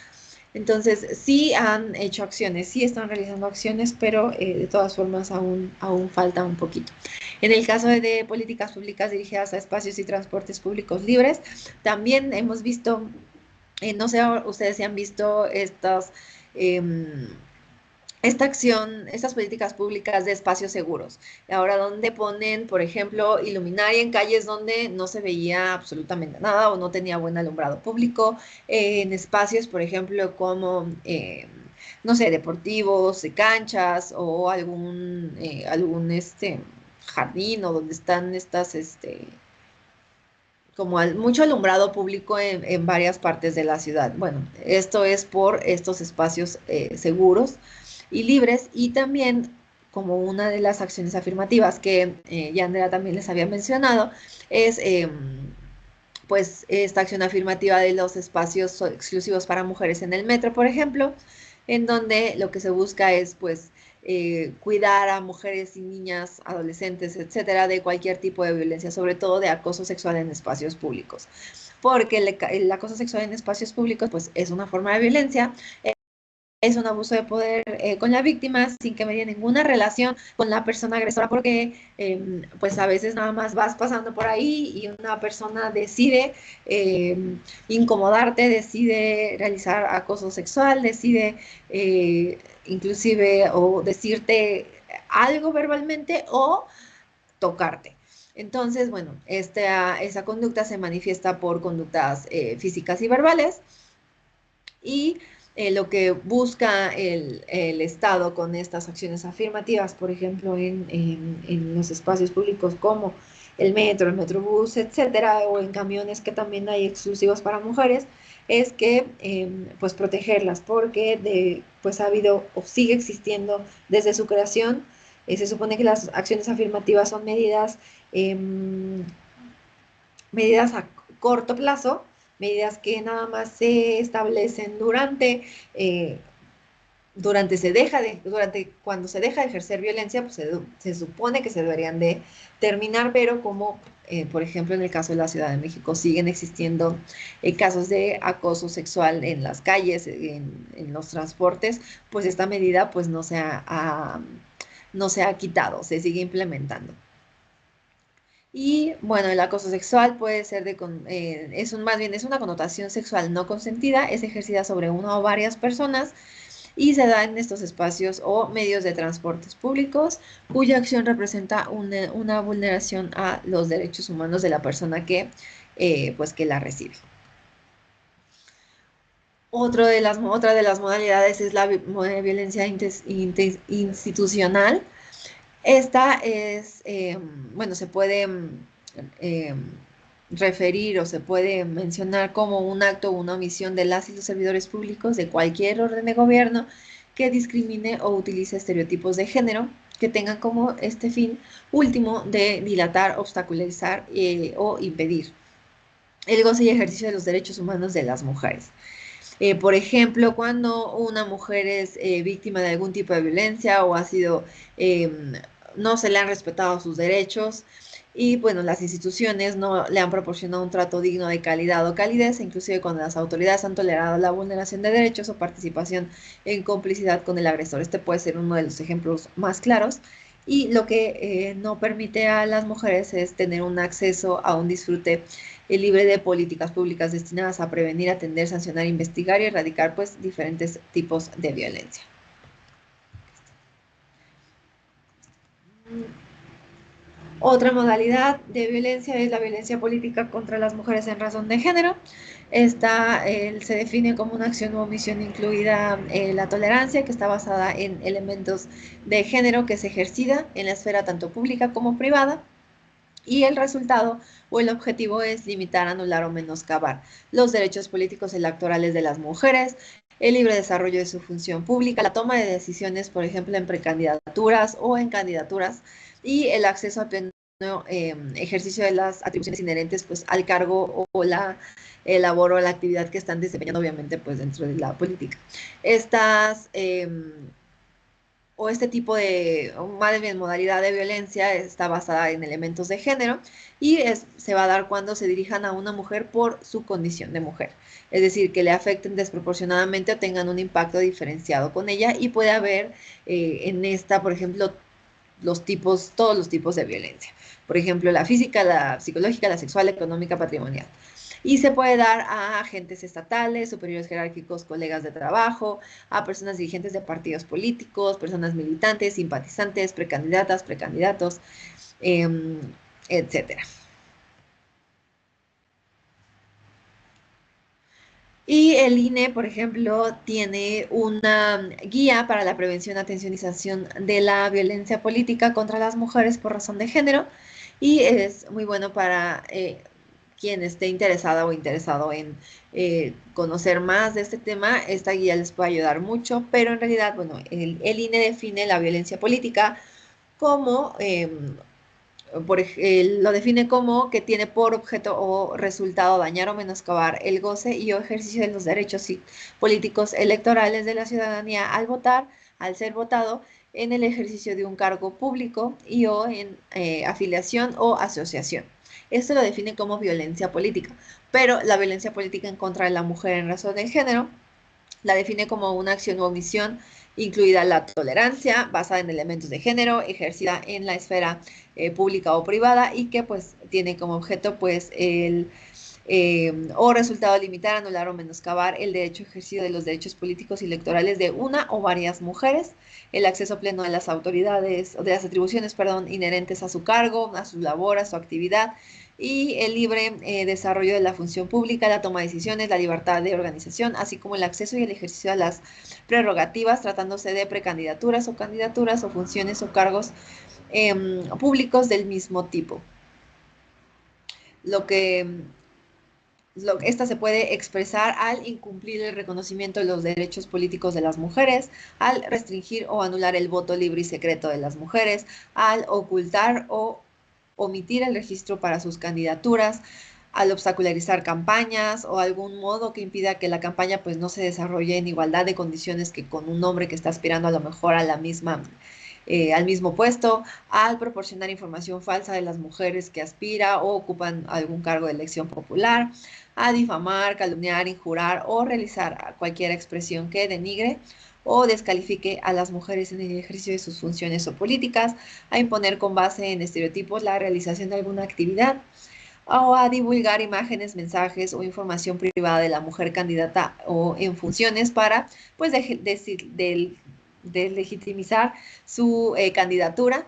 Entonces, sí han hecho acciones, sí están realizando acciones, pero de todas formas aún falta un poquito. En el caso de políticas públicas dirigidas a espacios y transportes públicos libres, también hemos visto, no sé ustedes si han visto esta acción, estas políticas públicas de espacios seguros. Ahora, donde ponen, por ejemplo, iluminaria en calles donde no se veía absolutamente nada o no tenía buen alumbrado público, en espacios, por ejemplo, como, no sé, deportivos, canchas o algún jardín, o donde están como mucho alumbrado público en varias partes de la ciudad. Bueno, esto es por estos espacios seguros y libres, y también como una de las acciones afirmativas que ya Andrea también les había mencionado, es pues esta acción afirmativa de los espacios exclusivos para mujeres en el metro, por ejemplo, en donde lo que se busca es pues cuidar a mujeres y niñas, adolescentes, etcétera, de cualquier tipo de violencia, sobre todo de acoso sexual en espacios públicos. Porque el acoso sexual en espacios públicos pues es una forma de violencia, es un abuso de poder con la víctima sin que medie ninguna relación con la persona agresora, porque pues a veces nada más vas pasando por ahí y una persona decide incomodarte, decide realizar acoso sexual, decide inclusive o decirte algo verbalmente o tocarte. Entonces, bueno, esa conducta se manifiesta por conductas físicas y verbales, y lo que busca el Estado con estas acciones afirmativas, por ejemplo, en los espacios públicos como el metro, el metrobús, etcétera, o en camiones que también hay exclusivos para mujeres, es que pues protegerlas, porque pues ha habido o sigue existiendo desde su creación. Se supone que las acciones afirmativas son medidas a corto plazo, medidas que nada más se establecen eh, cuando se deja de ejercer violencia, pues se supone que se deberían de terminar, pero como por ejemplo en el caso de la Ciudad de México siguen existiendo casos de acoso sexual en las calles, en los transportes, pues esta medida pues no se ha quitado, se sigue implementando. Y bueno, el acoso sexual puede ser más bien es una connotación sexual no consentida, es ejercida sobre una o varias personas y se da en estos espacios o medios de transportes públicos, cuya acción representa una vulneración a los derechos humanos de la persona pues, que la recibe. Otra de las modalidades es la violencia institucional. Esta es, bueno, se puede eh, referir o se puede mencionar como un acto o una omisión de las y los servidores públicos de cualquier orden de gobierno que discrimine o utilice estereotipos de género que tengan como este fin último de dilatar, obstaculizar o impedir el goce y ejercicio de los derechos humanos de las mujeres. Por ejemplo, cuando una mujer es víctima de algún tipo de violencia o ha sido no se le han respetado sus derechos y bueno, las instituciones no le han proporcionado un trato digno de calidad o calidez, inclusive cuando las autoridades han tolerado la vulneración de derechos o participación en complicidad con el agresor. Este puede ser uno de los ejemplos más claros. Y lo que no permite a las mujeres es tener un acceso a un disfrute libre de políticas públicas destinadas a prevenir, atender, sancionar, investigar y erradicar pues diferentes tipos de violencia. Otra modalidad de violencia es la violencia política contra las mujeres en razón de género. Esta se define como una acción u omisión incluida la tolerancia, que está basada en elementos de género que se ejercita en la esfera tanto pública como privada. Y el resultado o el objetivo es limitar, anular o menoscabar los derechos políticos y electorales de las mujeres, el libre desarrollo de su función pública, la toma de decisiones, por ejemplo, en precandidaturas o en candidaturas, y el acceso al pleno ejercicio de las atribuciones inherentes pues, al cargo o el labor o la actividad que están desempeñando, obviamente, pues dentro de la política. Este tipo de, más bien, modalidad de violencia está basada en elementos de género y se va a dar cuando se dirijan a una mujer por su condición de mujer. Es decir, que le afecten desproporcionadamente o tengan un impacto diferenciado con ella y puede haber en esta, por ejemplo, todos los tipos de violencia. Por ejemplo, la física, la psicológica, la sexual, la económica, patrimonial. Y se puede dar a agentes estatales, superiores jerárquicos, colegas de trabajo, a personas dirigentes de partidos políticos, personas militantes, simpatizantes, precandidatas, precandidatos, etcétera. Y el INE, por ejemplo, tiene una guía para la prevención, atención y sanción de la violencia política contra las mujeres por razón de género y es muy bueno para quien esté interesada o interesado en conocer más de este tema. Esta guía les puede ayudar mucho, pero en realidad, bueno, el INE define la violencia política como lo define como que tiene por objeto o resultado dañar o menoscabar el goce y o ejercicio de los derechos políticos electorales de la ciudadanía al votar, al ser votado, en el ejercicio de un cargo público y o en afiliación o asociación. Esto lo define como violencia política, pero la violencia política en contra de la mujer en razón de género la define como una acción u omisión, incluida la tolerancia, basada en elementos de género, ejercida en la esfera pública o privada y que pues tiene como objeto pues o resultado limitar, anular o menoscabar el derecho ejercido de los derechos políticos y electorales de una o varias mujeres, el acceso pleno a las autoridades, o de las atribuciones, perdón, inherentes a su cargo, a su labor, a su actividad, y el libre desarrollo de la función pública, la toma de decisiones, la libertad de organización, así como el acceso y el ejercicio a las prerrogativas, tratándose de precandidaturas o candidaturas o funciones o cargos públicos del mismo tipo. Esta se puede expresar al incumplir el reconocimiento de los derechos políticos de las mujeres, al restringir o anular el voto libre y secreto de las mujeres, al ocultar o omitir el registro para sus candidaturas, al obstacularizar campañas o algún modo que impida que la campaña pues no se desarrolle en igualdad de condiciones que con un hombre que está aspirando a lo mejor a la misma al mismo puesto, al proporcionar información falsa de las mujeres que aspira o ocupan algún cargo de elección popular, a difamar, calumniar, injurar o realizar cualquier expresión que denigre o descalifique a las mujeres en el ejercicio de sus funciones o políticas, a imponer con base en estereotipos la realización de alguna actividad, o a divulgar imágenes, mensajes o información privada de la mujer candidata o en funciones para, pues, deslegitimizar su candidatura.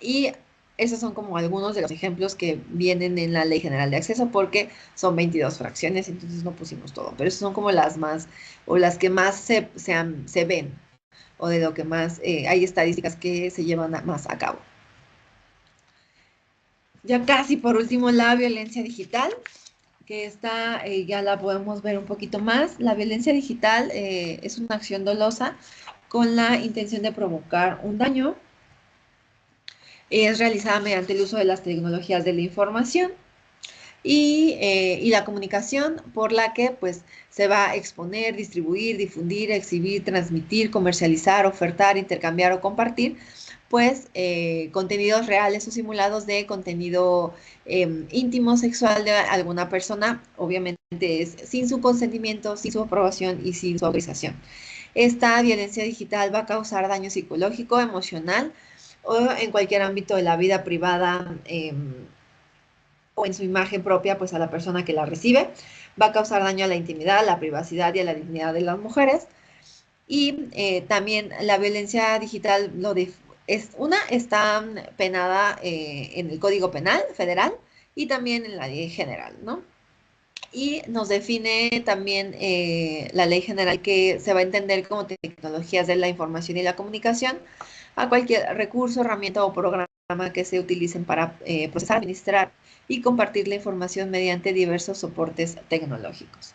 Y esos son como algunos de los ejemplos que vienen en la Ley General de Acceso, porque son 22 fracciones, entonces no pusimos todo, pero esas son como las más, o las que más se ven, o de lo que más hay estadísticas que se llevan más a cabo. Ya casi por último, la violencia digital, que esta ya la podemos ver un poquito más. La violencia digital es una acción dolosa con la intención de provocar un daño. Es realizada mediante el uso de las tecnologías de la información. y la comunicación por la que pues se va a exponer, distribuir, difundir, exhibir, transmitir, comercializar, ofertar, intercambiar o compartir pues contenidos reales o simulados de contenido íntimo sexual de alguna persona, obviamente es sin su consentimiento, sin su aprobación y sin su autorización. Esta violencia digital va a causar daño psicológico, emocional o en cualquier ámbito de la vida privada o en su imagen propia, pues a la persona que la recibe. Va a causar daño a la intimidad, a la privacidad y a la dignidad de las mujeres. Y también la violencia digital está penada en el Código Penal Federal y también en la ley general, ¿no? Y nos define también la ley general que se va a entender como tecnologías de la información y la comunicación a cualquier recurso, herramienta o programa que se utilicen para procesar, administrar y compartir la información mediante diversos soportes tecnológicos.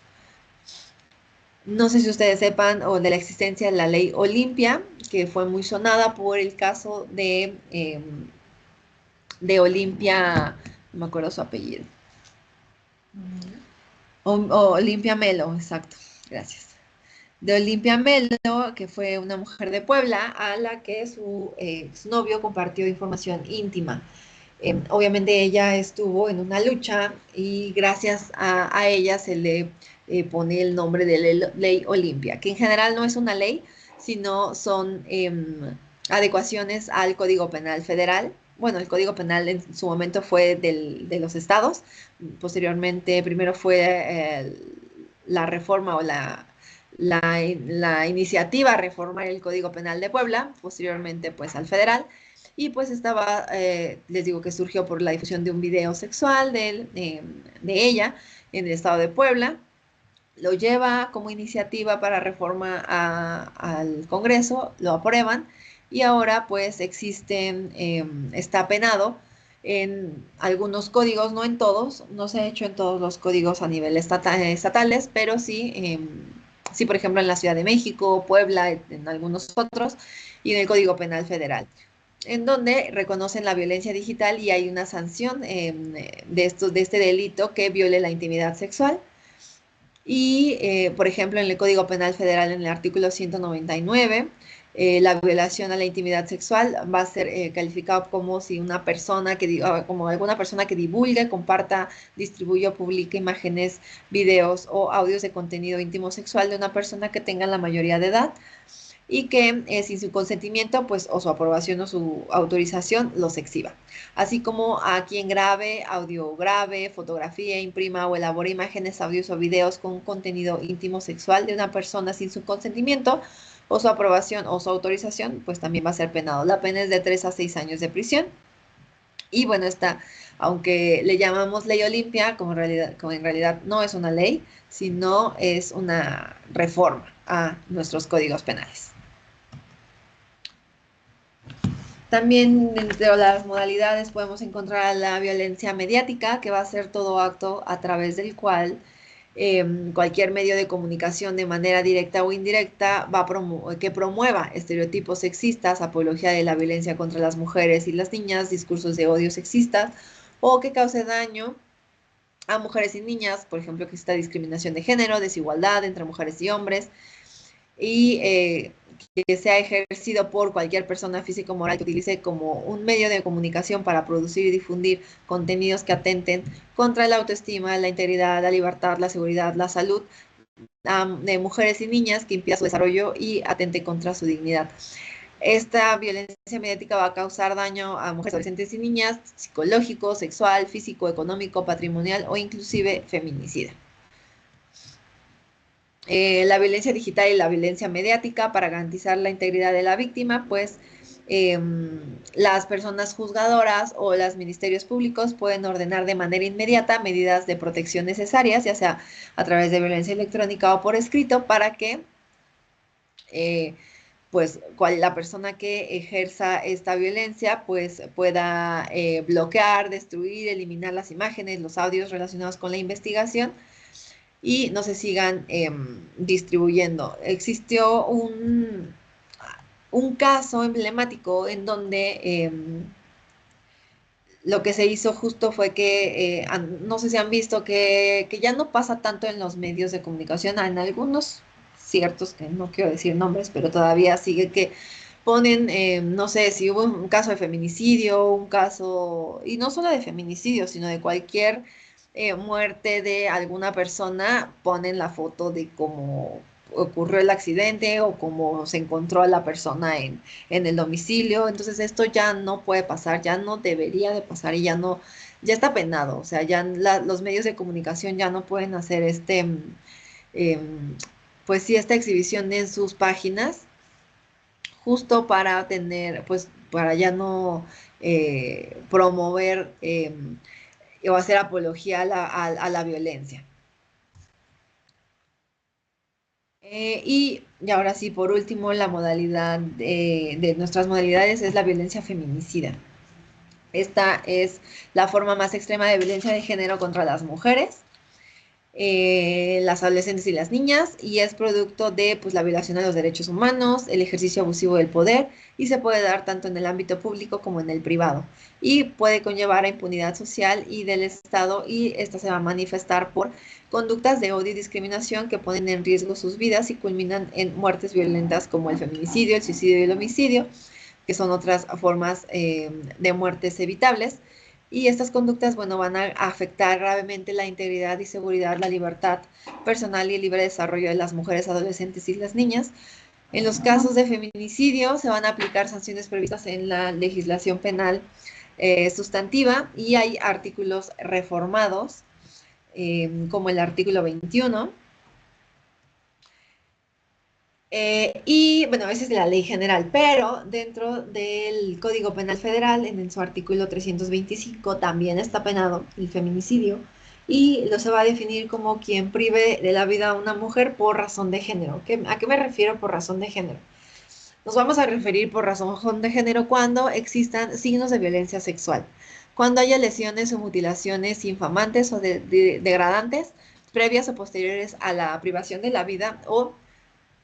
No sé si ustedes sepan o de la existencia de la ley Olimpia, que fue muy sonada por el caso de Olimpia, no me acuerdo su apellido. Olimpia Melo, exacto, gracias. De Olimpia Melo, que fue una mujer de Puebla a la que su exnovio compartió información íntima. Obviamente ella estuvo en una lucha y gracias a ella se le pone el nombre de ley Olimpia, que en general no es una ley, sino son adecuaciones al Código Penal Federal. Bueno, el Código Penal en su momento fue de los estados, posteriormente primero fue la reforma o la iniciativa a reformar el Código Penal de Puebla, posteriormente pues al federal. Y pues estaba, les digo que surgió por la difusión de un video sexual de ella en el estado de Puebla. Lo lleva como iniciativa para reforma al Congreso, lo aprueban y ahora pues existen, está penado en algunos códigos, no en todos, no se ha hecho en todos los códigos a nivel estatales, pero sí, sí, por ejemplo, en la Ciudad de México, Puebla, en algunos otros, y en el Código Penal Federal en donde reconocen la violencia digital y hay una sanción de este delito que viole la intimidad sexual. Y, por ejemplo, en el Código Penal Federal, en el artículo 199, la violación a la intimidad sexual va a ser calificado como si una persona como alguna persona que divulgue, comparta, distribuya o publique imágenes, videos o audios de contenido íntimo sexual de una persona que tenga la mayoría de edad y que sin su consentimiento, pues, o su aprobación o su autorización, los exhiba. Así como a quien grabe, audiograve, fotografía, imprima o elabore imágenes, audios o videos con contenido íntimo sexual de una persona sin su consentimiento o su aprobación o su autorización, pues también va a ser penado. La pena es de 3 a 6 años de prisión. Y bueno, aunque le llamamos ley Olimpia, como en realidad no es una ley, sino es una reforma a nuestros códigos penales. También entre las modalidades podemos encontrar la violencia mediática, que va a ser todo acto a través del cual cualquier medio de comunicación de manera directa o indirecta que promueva estereotipos sexistas, apología de la violencia contra las mujeres y las niñas, discursos de odio sexistas o que cause daño a mujeres y niñas, por ejemplo, que exista discriminación de género, desigualdad entre mujeres y hombres, y que sea ejercido por cualquier persona física o moral que utilice como un medio de comunicación para producir y difundir contenidos que atenten contra la autoestima, la integridad, la libertad, la seguridad, la salud de mujeres y niñas, que impida su desarrollo y atente contra su dignidad. Esta violencia mediática va a causar daño a mujeres, adolescentes y niñas, psicológico, sexual, físico, económico, patrimonial o inclusive feminicida. La violencia digital y la violencia mediática para garantizar la integridad de la víctima, pues las personas juzgadoras o los ministerios públicos pueden ordenar de manera inmediata medidas de protección necesarias, ya sea a través de violencia electrónica o por escrito, para que pues la persona que ejerza esta violencia pues pueda bloquear, destruir, eliminar las imágenes, los audios relacionados con la investigación y no se sigan distribuyendo. Existió un caso emblemático en donde lo que se hizo justo fue que, no sé si han visto que ya no pasa tanto en los medios de comunicación, en algunos ciertos, que no quiero decir nombres, pero todavía sigue que ponen, no sé, si hubo un caso de feminicidio, un caso, y no solo de feminicidio, sino de cualquier muerte de alguna persona, ponen la foto de cómo ocurrió el accidente o cómo se encontró a la persona en el domicilio. Entonces esto ya no puede pasar, ya no debería de pasar y ya no, ya está penado. O sea, ya los medios de comunicación ya no pueden hacer em, pues sí, esta exhibición en sus páginas, justo para tener, pues para ya no promover o hacer apología a la violencia. Y ahora sí, por último, la modalidad de nuestras modalidades es la violencia feminicida. Esta es la forma más extrema de violencia de género contra las mujeres, las adolescentes y las niñas, y es producto de pues, la violación a los derechos humanos, el ejercicio abusivo del poder, y se puede dar tanto en el ámbito público como en el privado, y puede conllevar a impunidad social y del Estado, y esta se va a manifestar por conductas de odio y discriminación que ponen en riesgo sus vidas y culminan en muertes violentas como el feminicidio, el suicidio y el homicidio, que son otras formas de muertes evitables. Y estas conductas, bueno, van a afectar gravemente la integridad y seguridad, la libertad personal y el libre desarrollo de las mujeres, adolescentes y las niñas. En los casos de feminicidio se van a aplicar sanciones previstas en la legislación penal sustantiva, y hay artículos reformados, como el artículo 21. Y bueno, esa es la ley general, pero dentro del Código Penal Federal, en su artículo 325, también está penado el feminicidio, y lo se va a definir como quien prive de la vida a una mujer por razón de género. ¿A qué me refiero por razón de género? Nos vamos a referir por razón de género cuando existan signos de violencia sexual, cuando haya lesiones o mutilaciones infamantes o degradantes previas o posteriores a la privación de la vida, o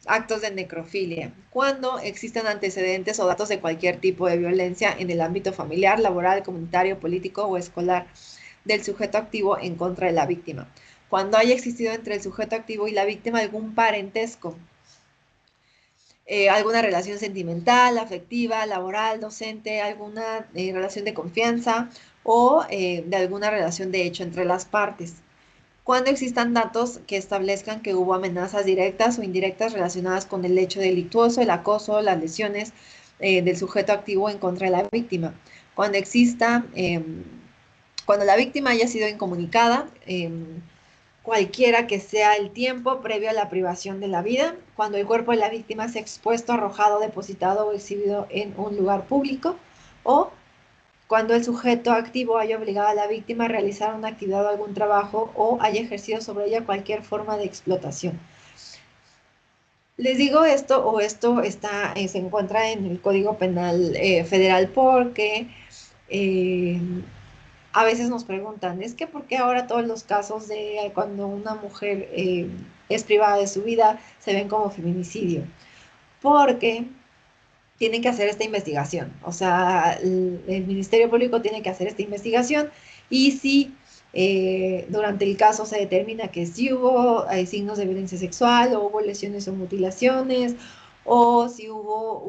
actos de necrofilia, cuando existan antecedentes o datos de cualquier tipo de violencia en el ámbito familiar, laboral, comunitario, político o escolar del sujeto activo en contra de la víctima, cuando haya existido entre el sujeto activo y la víctima algún parentesco, alguna relación sentimental, afectiva, laboral, docente, alguna relación de confianza o de alguna relación de hecho entre las partes, cuando existan datos que establezcan que hubo amenazas directas o indirectas relacionadas con el hecho delictuoso, el acoso, las lesiones del sujeto activo en contra de la víctima, cuando exista, cuando la víctima haya sido incomunicada, cualquiera que sea el tiempo previo a la privación de la vida, cuando el cuerpo de la víctima sea expuesto, arrojado, depositado o exhibido en un lugar público, o cuando el sujeto activo haya obligado a la víctima a realizar una actividad o algún trabajo, o haya ejercido sobre ella cualquier forma de explotación. Les digo esto, o esto se encuentra en el Código Penal Federal, porque eh, a veces nos preguntan, es que ¿por qué ahora todos los casos de cuando una mujer es privada de su vida se ven como feminicidio? Porque tienen que hacer esta investigación. O sea, el Ministerio Público tiene que hacer esta investigación, y si durante el caso se determina que sí hubo signos de violencia sexual, o hubo lesiones o mutilaciones, o si hubo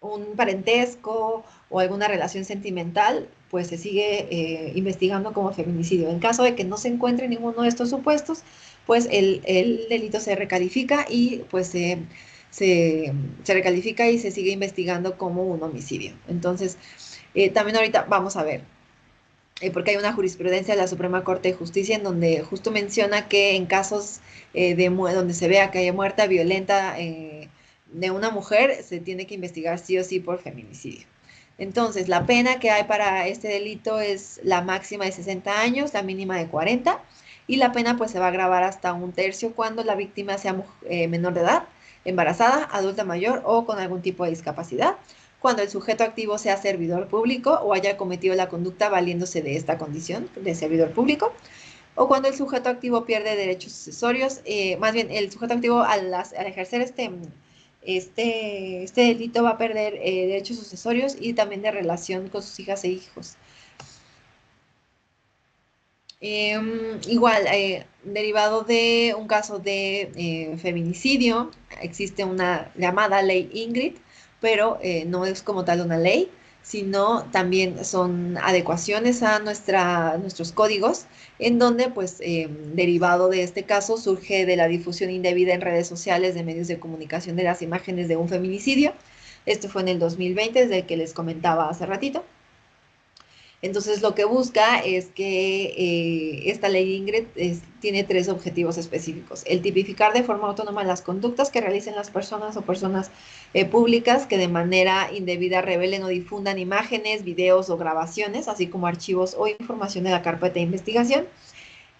un parentesco o alguna relación sentimental, pues se sigue investigando como feminicidio. En caso de que no se encuentre ninguno de estos supuestos, pues el delito se recalifica y pues se recalifica y se sigue investigando como un homicidio. Entonces, también ahorita vamos a ver, porque hay una jurisprudencia de la Suprema Corte de Justicia en donde justo menciona que en casos donde se vea que haya muerte violenta de una mujer, se tiene que investigar sí o sí por feminicidio. Entonces, la pena que hay para este delito es la máxima de 60 años, la mínima de 40, y la pena pues se va a agravar hasta un tercio cuando la víctima sea menor de edad, embarazada, adulta mayor o con algún tipo de discapacidad, cuando el sujeto activo sea servidor público o haya cometido la conducta valiéndose de esta condición de servidor público, o cuando el sujeto activo pierde derechos accesorios, más bien el sujeto activo al ejercer este delito va a perder derechos sucesorios y también de relación con sus hijas e hijos. Igual, derivado de un caso de feminicidio, existe una llamada ley Ingrid, pero no es como tal una ley, sino también son adecuaciones a nuestros códigos, en donde, pues, derivado de este caso, surge de la difusión indebida en redes sociales de medios de comunicación de las imágenes de un feminicidio. Esto fue en el 2020, desde el que les comentaba hace ratito. Entonces, lo que busca es que esta ley Ingrid tiene tres objetivos específicos. El tipificar de forma autónoma las conductas que realicen las personas o personas públicas que de manera indebida revelen o difundan imágenes, videos o grabaciones, así como archivos o información de la carpeta de investigación.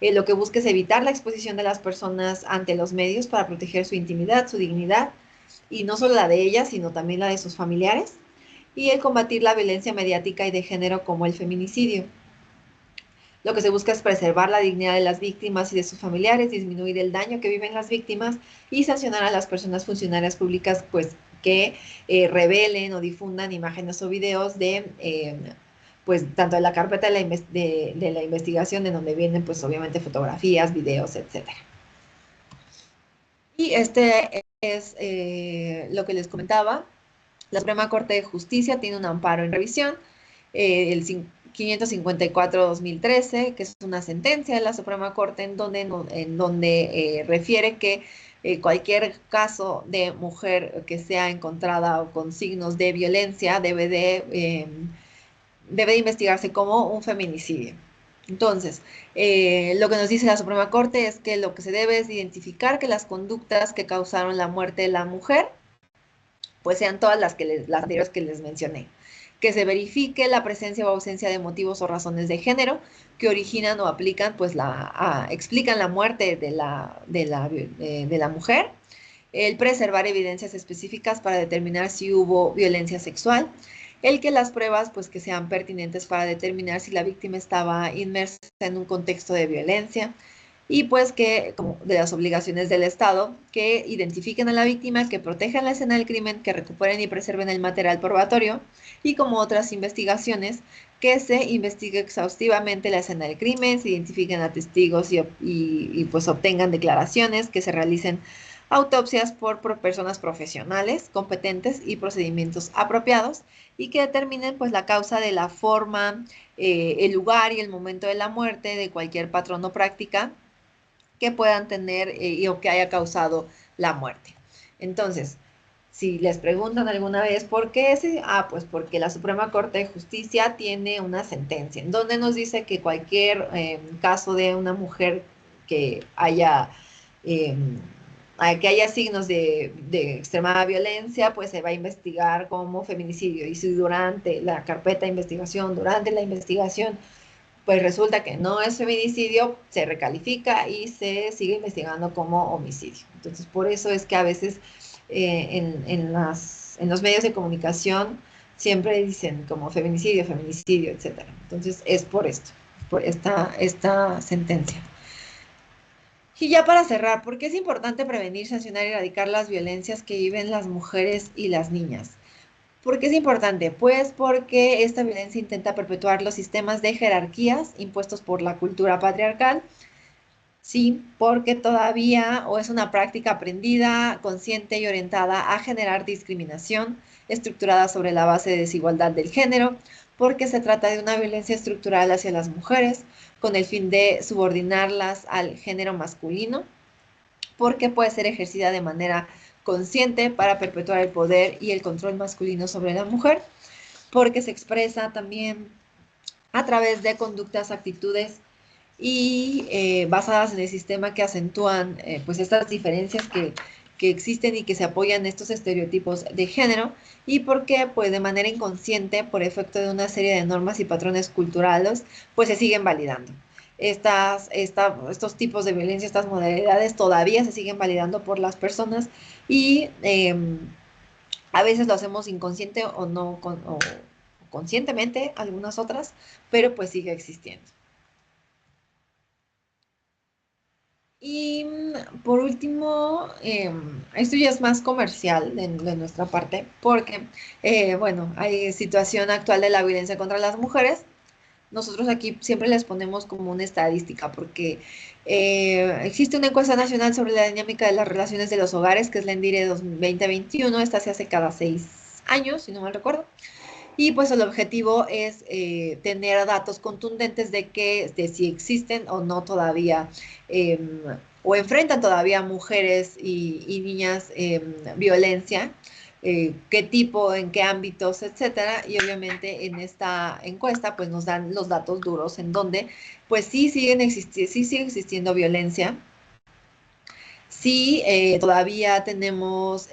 Lo que busca es evitar la exposición de las personas ante los medios para proteger su intimidad, su dignidad, y no solo la de ellas, sino también la de sus familiares, y el combatir la violencia mediática y de género como el feminicidio. Lo que se busca es preservar la dignidad de las víctimas y de sus familiares, disminuir el daño que viven las víctimas y sancionar a las personas funcionarias públicas pues, que revelen o difundan imágenes o videos de pues tanto de la carpeta de la investigación, en donde vienen pues obviamente fotografías, videos, etcétera. Y este es lo que les comentaba. La Suprema Corte de Justicia tiene un amparo en revisión, el 554-2013, que es una sentencia de la Suprema Corte en donde refiere que cualquier caso de mujer que sea encontrada con signos de violencia debe de investigarse como un feminicidio. Entonces, lo que nos dice la Suprema Corte es que lo que se debe es identificar que las conductas que causaron la muerte de la mujer pues sean todas las anteriores que les mencioné. Que se verifique la presencia o ausencia de motivos o razones de género que originan o aplican, pues explican la muerte de la mujer. El preservar evidencias específicas para determinar si hubo violencia sexual. El que las pruebas, pues que sean pertinentes para determinar si la víctima estaba inmersa en un contexto de violencia y pues que, como de las obligaciones del Estado, que identifiquen a la víctima, que protejan la escena del crimen, que recuperen y preserven el material probatorio y como otras investigaciones, que se investigue exhaustivamente la escena del crimen, se identifiquen a testigos y pues obtengan declaraciones, que se realicen autopsias por personas profesionales competentes y procedimientos apropiados y que determinen pues la causa de la forma, el lugar y el momento de la muerte de cualquier patrón o práctica que puedan tener o que haya causado la muerte. Entonces, si les preguntan alguna vez por qué ese, pues porque la Suprema Corte de Justicia tiene una sentencia en donde nos dice que cualquier caso de una mujer que eh, que haya signos de extremada violencia, pues se va a investigar como feminicidio. Y si durante la carpeta de investigación, durante la investigación, pues resulta que no es feminicidio, se recalifica y se sigue investigando como homicidio. Entonces, por eso es que a veces en los medios de comunicación siempre dicen como feminicidio, feminicidio, etcétera. Entonces, es por esto, por esta sentencia. Y ya para cerrar, ¿por qué es importante prevenir, sancionar y erradicar las violencias que viven las mujeres y las niñas? ¿Por qué es importante? Pues porque esta violencia intenta perpetuar los sistemas de jerarquías impuestos por la cultura patriarcal. Sí, porque todavía o es una práctica aprendida, consciente y orientada a generar discriminación estructurada sobre la base de desigualdad del género, porque se trata de una violencia estructural hacia las mujeres con el fin de subordinarlas al género masculino, porque puede ser ejercida de manera consciente para perpetuar el poder y el control masculino sobre la mujer, porque se expresa también a través de conductas, actitudes y basadas en el sistema que acentúan pues estas diferencias que existen y que se apoyan en estos estereotipos de género y porque pues de manera inconsciente por efecto de una serie de normas y patrones culturales pues se siguen validando. Estos tipos de violencia, estas modalidades todavía se siguen validando por las personas y a veces lo hacemos inconsciente o no o conscientemente, algunas otras, pero pues sigue existiendo. Y por último, esto ya es más comercial de nuestra parte, porque, bueno, hay situación actual de la violencia contra las mujeres. Nosotros aquí siempre les ponemos como una estadística, porque existe una encuesta nacional sobre la dinámica de las relaciones de los hogares, que es la ENDIRE 2021. Esta se hace cada 6 años, si no mal recuerdo. Y pues el objetivo es tener datos contundentes de si existen o no todavía, o enfrentan todavía mujeres y niñas violencia, qué tipo, en qué ámbitos, etcétera. Y obviamente en esta encuesta pues nos dan los datos duros en donde pues sí sigue existiendo violencia. Sí, todavía tenemos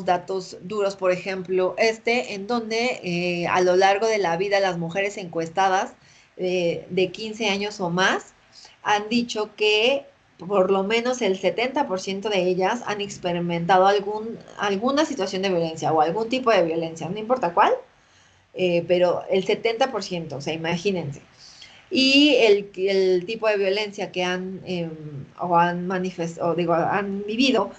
datos duros, por ejemplo, en donde a lo largo de la vida las mujeres encuestadas de 15 años o más han dicho que por lo menos el 70% de ellas han experimentado alguna situación de violencia o algún tipo de violencia, no importa cuál, pero el 70%, o sea, imagínense. Y el tipo de violencia que han manifestado, digo, han vivido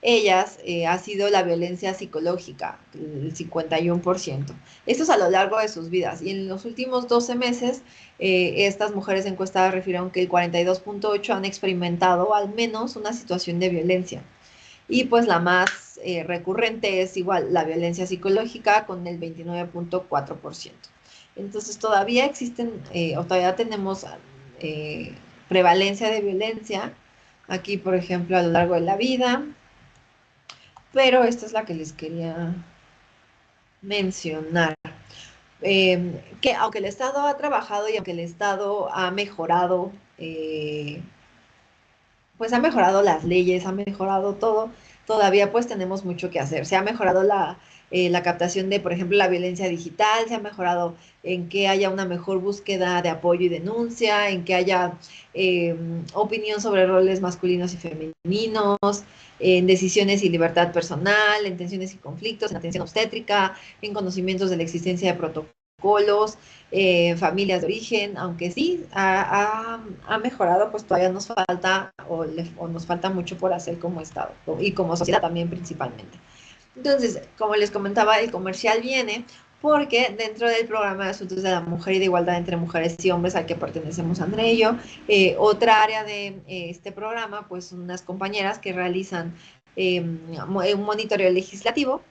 ellas, ha sido la violencia psicológica, el 51%. Esto es a lo largo de sus vidas. Y en los últimos 12 meses, estas mujeres encuestadas refirieron que el 42.8 han experimentado al menos una situación de violencia. Y pues la más recurrente es igual la violencia psicológica con el 29.4%. Entonces todavía existen o todavía tenemos prevalencia de violencia aquí, por ejemplo, a lo largo de la vida, pero esta es la que les quería mencionar. Que aunque el Estado ha trabajado y aunque el Estado ha mejorado, pues ha mejorado las leyes, ha mejorado todo, todavía pues tenemos mucho que hacer. Se ha mejorado la captación de, por ejemplo, la violencia digital, se ha mejorado en que haya una mejor búsqueda de apoyo y denuncia, en que haya opinión sobre roles masculinos y femeninos, en decisiones y libertad personal, en tensiones y conflictos, en atención obstétrica, en conocimientos de la existencia de protocolos, familias de origen, aunque sí ha mejorado, pues todavía nos falta o nos falta mucho por hacer como Estado y como sociedad también principalmente. Entonces, como les comentaba, el comercial viene porque dentro del programa de asuntos de la mujer y de igualdad entre mujeres y hombres al que pertenecemos André y yo, otra área de este programa, pues son unas compañeras que realizan un monitoreo legislativo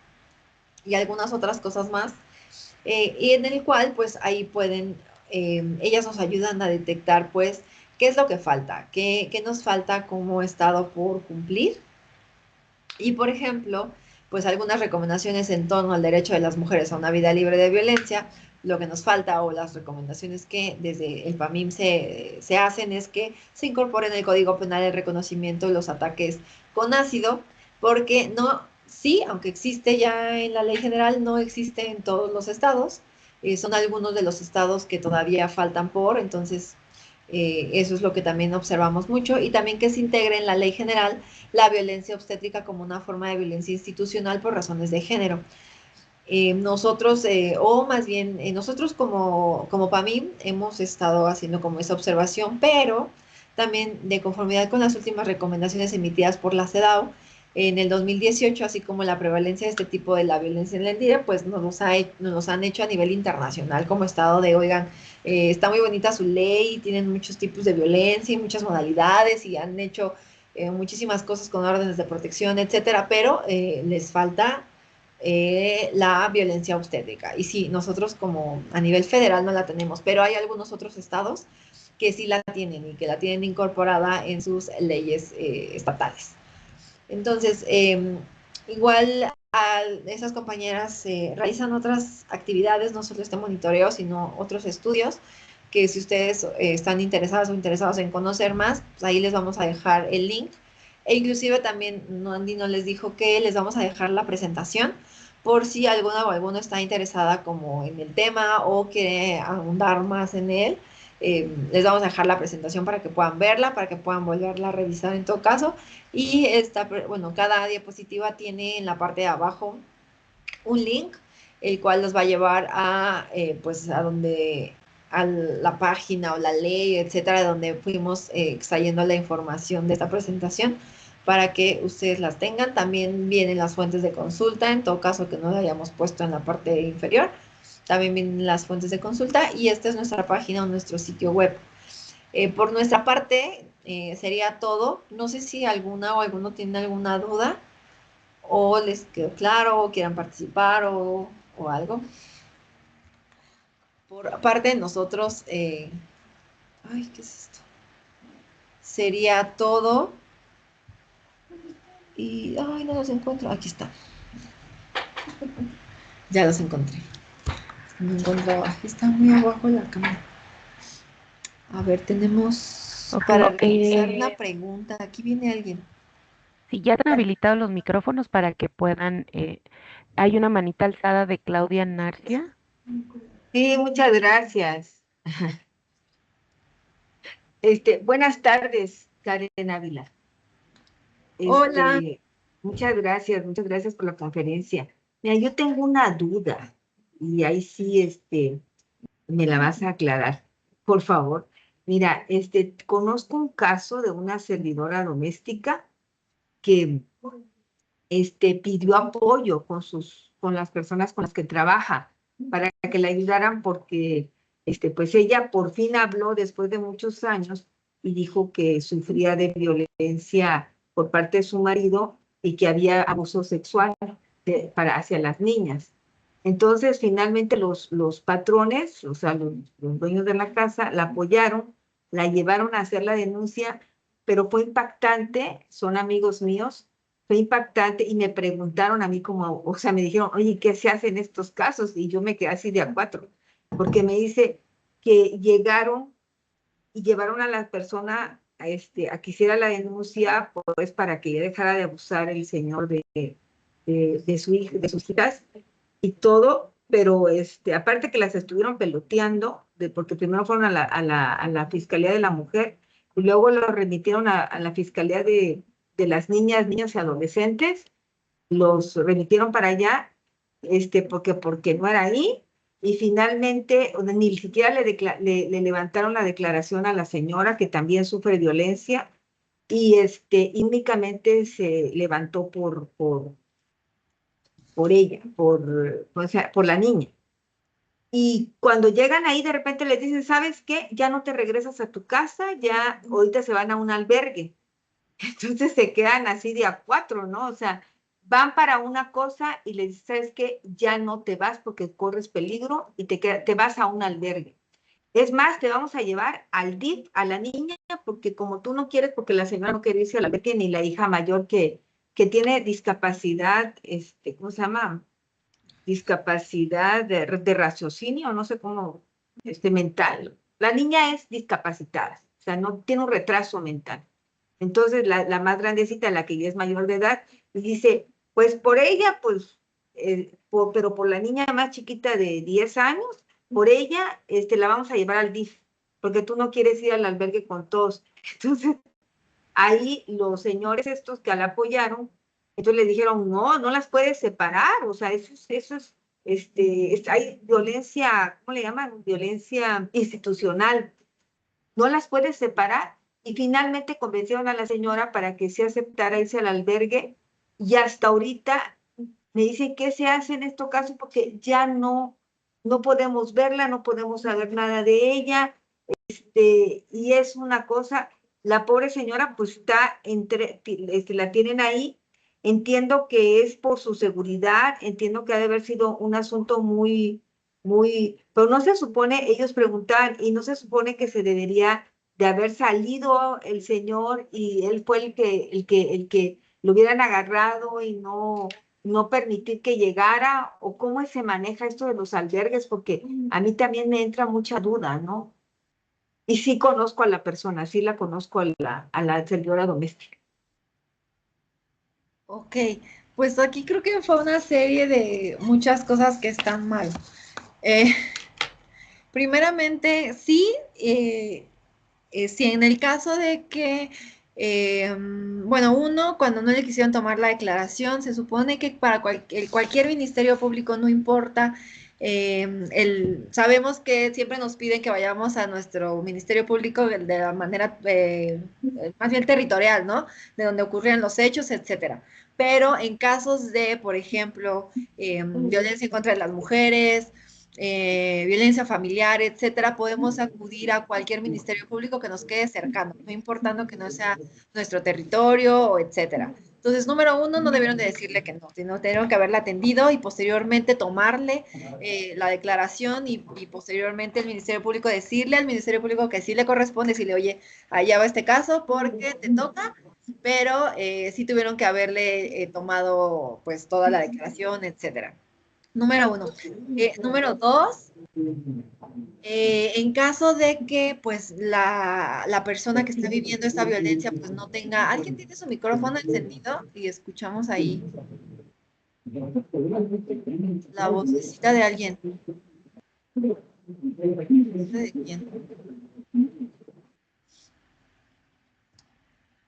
y algunas otras cosas más, y en el cual pues ahí pueden, ellas nos ayudan a detectar pues qué es lo que falta, qué nos falta como Estado por cumplir. Y por ejemplo, pues algunas recomendaciones en torno al derecho de las mujeres a una vida libre de violencia. Lo que nos falta o las recomendaciones que desde el PAMIM se hacen es que se incorpore en el Código Penal el reconocimiento de los ataques con ácido, porque no, sí, aunque existe ya en la ley general, no existe en todos los estados. Son algunos de los estados que todavía faltan entonces eso es lo que también observamos mucho, y también que se integre en la ley general la violencia obstétrica como una forma de violencia institucional por razones de género. Nosotros, o más bien, nosotros como PAMIM hemos estado haciendo como esa observación, pero también de conformidad con las últimas recomendaciones emitidas por la CEDAW en el 2018, así como la prevalencia de este tipo de la violencia en la entidad, pues nos han hecho a nivel internacional como Estado de, oigan, está muy bonita su ley, tienen muchos tipos de violencia y muchas modalidades y han hecho muchísimas cosas con órdenes de protección, etcétera, pero les falta la violencia obstétrica. Y sí, nosotros como a nivel federal no la tenemos, pero hay algunos otros estados que sí la tienen y que la tienen incorporada en sus leyes estatales. Entonces, igual esas compañeras realizan otras actividades, no solo este monitoreo, sino otros estudios que si ustedes están interesadas o interesados en conocer más, pues ahí les vamos a dejar el link. E inclusive también, Andy no les dijo que les vamos a dejar la presentación por si alguna o alguno está interesada como en el tema o quiere ahondar más en él. Les vamos a dejar la presentación para que puedan verla, para que puedan volverla a revisar en todo caso. Y bueno, cada diapositiva tiene en la parte de abajo un link, el cual los va a llevar a, pues, a la página o la ley, etcétera, donde fuimos extrayendo la información de esta presentación para que ustedes las tengan. También vienen las fuentes de consulta, en todo caso que no la hayamos puesto en la parte inferior. También vienen las fuentes de consulta y esta es nuestra página o nuestro sitio web. Por nuestra parte, sería todo. No sé si alguna o alguno tiene alguna duda o les quedó claro o quieran participar o algo. Por parte de nosotros, ay, ¿qué es esto? Sería todo. Y, ay, no los encuentro. Aquí está. Ya los encontré. No encuentro. Aquí está muy abajo la cámara. A ver, tenemos Ok, para realizar una pregunta. Aquí viene alguien. si ya están habilitados los micrófonos para que puedan, hay una manita alzada de Claudia Narcia. Sí, muchas gracias. Buenas tardes, Karen Ávila. Hola. Muchas gracias por la conferencia. Mira, yo tengo una duda y ahí sí, me la vas a aclarar, por favor. Mira, conozco un caso de una servidora doméstica que, pidió apoyo con las personas con las que trabaja para que le ayudaran porque, pues ella por fin habló después de muchos años y dijo que sufría de violencia por parte de su marido y que había abuso sexual hacia las niñas. Entonces, finalmente los patrones, o sea, los dueños de la casa, la apoyaron, la llevaron a hacer la denuncia, pero fue impactante, son amigos míos, fue impactante y me preguntaron a mí como, o sea, me dijeron, oye, ¿qué se hace en estos casos? Y yo me quedé así de a cuatro, porque me dice que llegaron y llevaron a la persona a que hiciera la denuncia, pues para que ella dejara de abusar el señor de su hija, de sus hijas y todo, pero aparte que las estuvieron peloteando, porque primero fueron a la Fiscalía de la Mujer y luego lo remitieron a la Fiscalía de las niñas, niños y adolescentes, los remitieron para allá, porque no era ahí, y finalmente ni siquiera le levantaron la declaración a la señora, que también sufre violencia, y únicamente se levantó por ella, o sea, por la niña. Y cuando llegan ahí, de repente les dicen, ¿sabes qué? Ya no te regresas a tu casa, ya ahorita se van a un albergue. Entonces se quedan así de a cuatro, ¿no? O sea, van para una cosa y les dicen, ¿sabes qué? Ya no te vas porque corres peligro y te vas a un albergue. Es más, te vamos a llevar al DIF, a la niña, porque como tú no quieres, porque la señora no quiere irse al albergue, ni la hija mayor que tiene discapacidad, ¿cómo se llama? Discapacidad de raciocinio, no sé cómo, mental. La niña es discapacitada, o sea, no tiene un retraso mental. Entonces, la más grandecita, la que ya es mayor de edad, dice, pues por ella, pues, pero por la niña más chiquita de 10 años, por ella, la vamos a llevar al DIF, porque tú no quieres ir al albergue con todos. Entonces, ahí los señores estos que la apoyaron, entonces le dijeron, no, no las puedes separar, o sea, hay violencia, ¿cómo le llaman? Violencia institucional, no las puedes separar. Y finalmente convencieron a la señora para que se aceptara irse al albergue y hasta ahorita me dicen, ¿qué se hace en estos casos? Porque ya no podemos verla, no podemos saber nada de ella, y es una cosa, la pobre señora pues está la tienen ahí, entiendo que es por su seguridad, entiendo que ha de haber sido un asunto pero no se supone, ellos preguntaban, y no se supone que se debería de haber salido el señor y él fue el que lo hubieran agarrado y no permitir que llegara, o cómo se maneja esto de los albergues, porque a mí también me entra mucha duda, ¿no? Y sí conozco a la persona, sí la conozco a la servidora doméstica. Ok, pues aquí creo que fue una serie de muchas cosas que están mal. Eh, Primeramente, sí, sí, en el caso de que, bueno, uno, cuando no le quisieron tomar la declaración, se supone que para cualquier ministerio público, no importa Sabemos que siempre nos piden que vayamos a nuestro Ministerio Público de la manera más bien territorial, ¿no? De donde ocurrían los hechos, etcétera. Pero en casos de, por ejemplo, violencia en contra de las mujeres, violencia familiar, etcétera, podemos acudir a cualquier ministerio público que nos quede cercano, no importando que no sea nuestro territorio o etcétera. Entonces, número uno, no debieron de decirle que no, sino tuvieron que haberla atendido y posteriormente tomarle la declaración y posteriormente el Ministerio Público decirle al Ministerio Público que sí le corresponde, decirle, oye, allá va este caso porque te toca, pero sí tuvieron que haberle tomado pues toda la declaración, etcétera. Número uno. Número dos, en caso de que pues la persona que está viviendo esta violencia pues no tenga, alguien tiene su micrófono encendido y escuchamos ahí la vocecita de alguien. ¿De quién?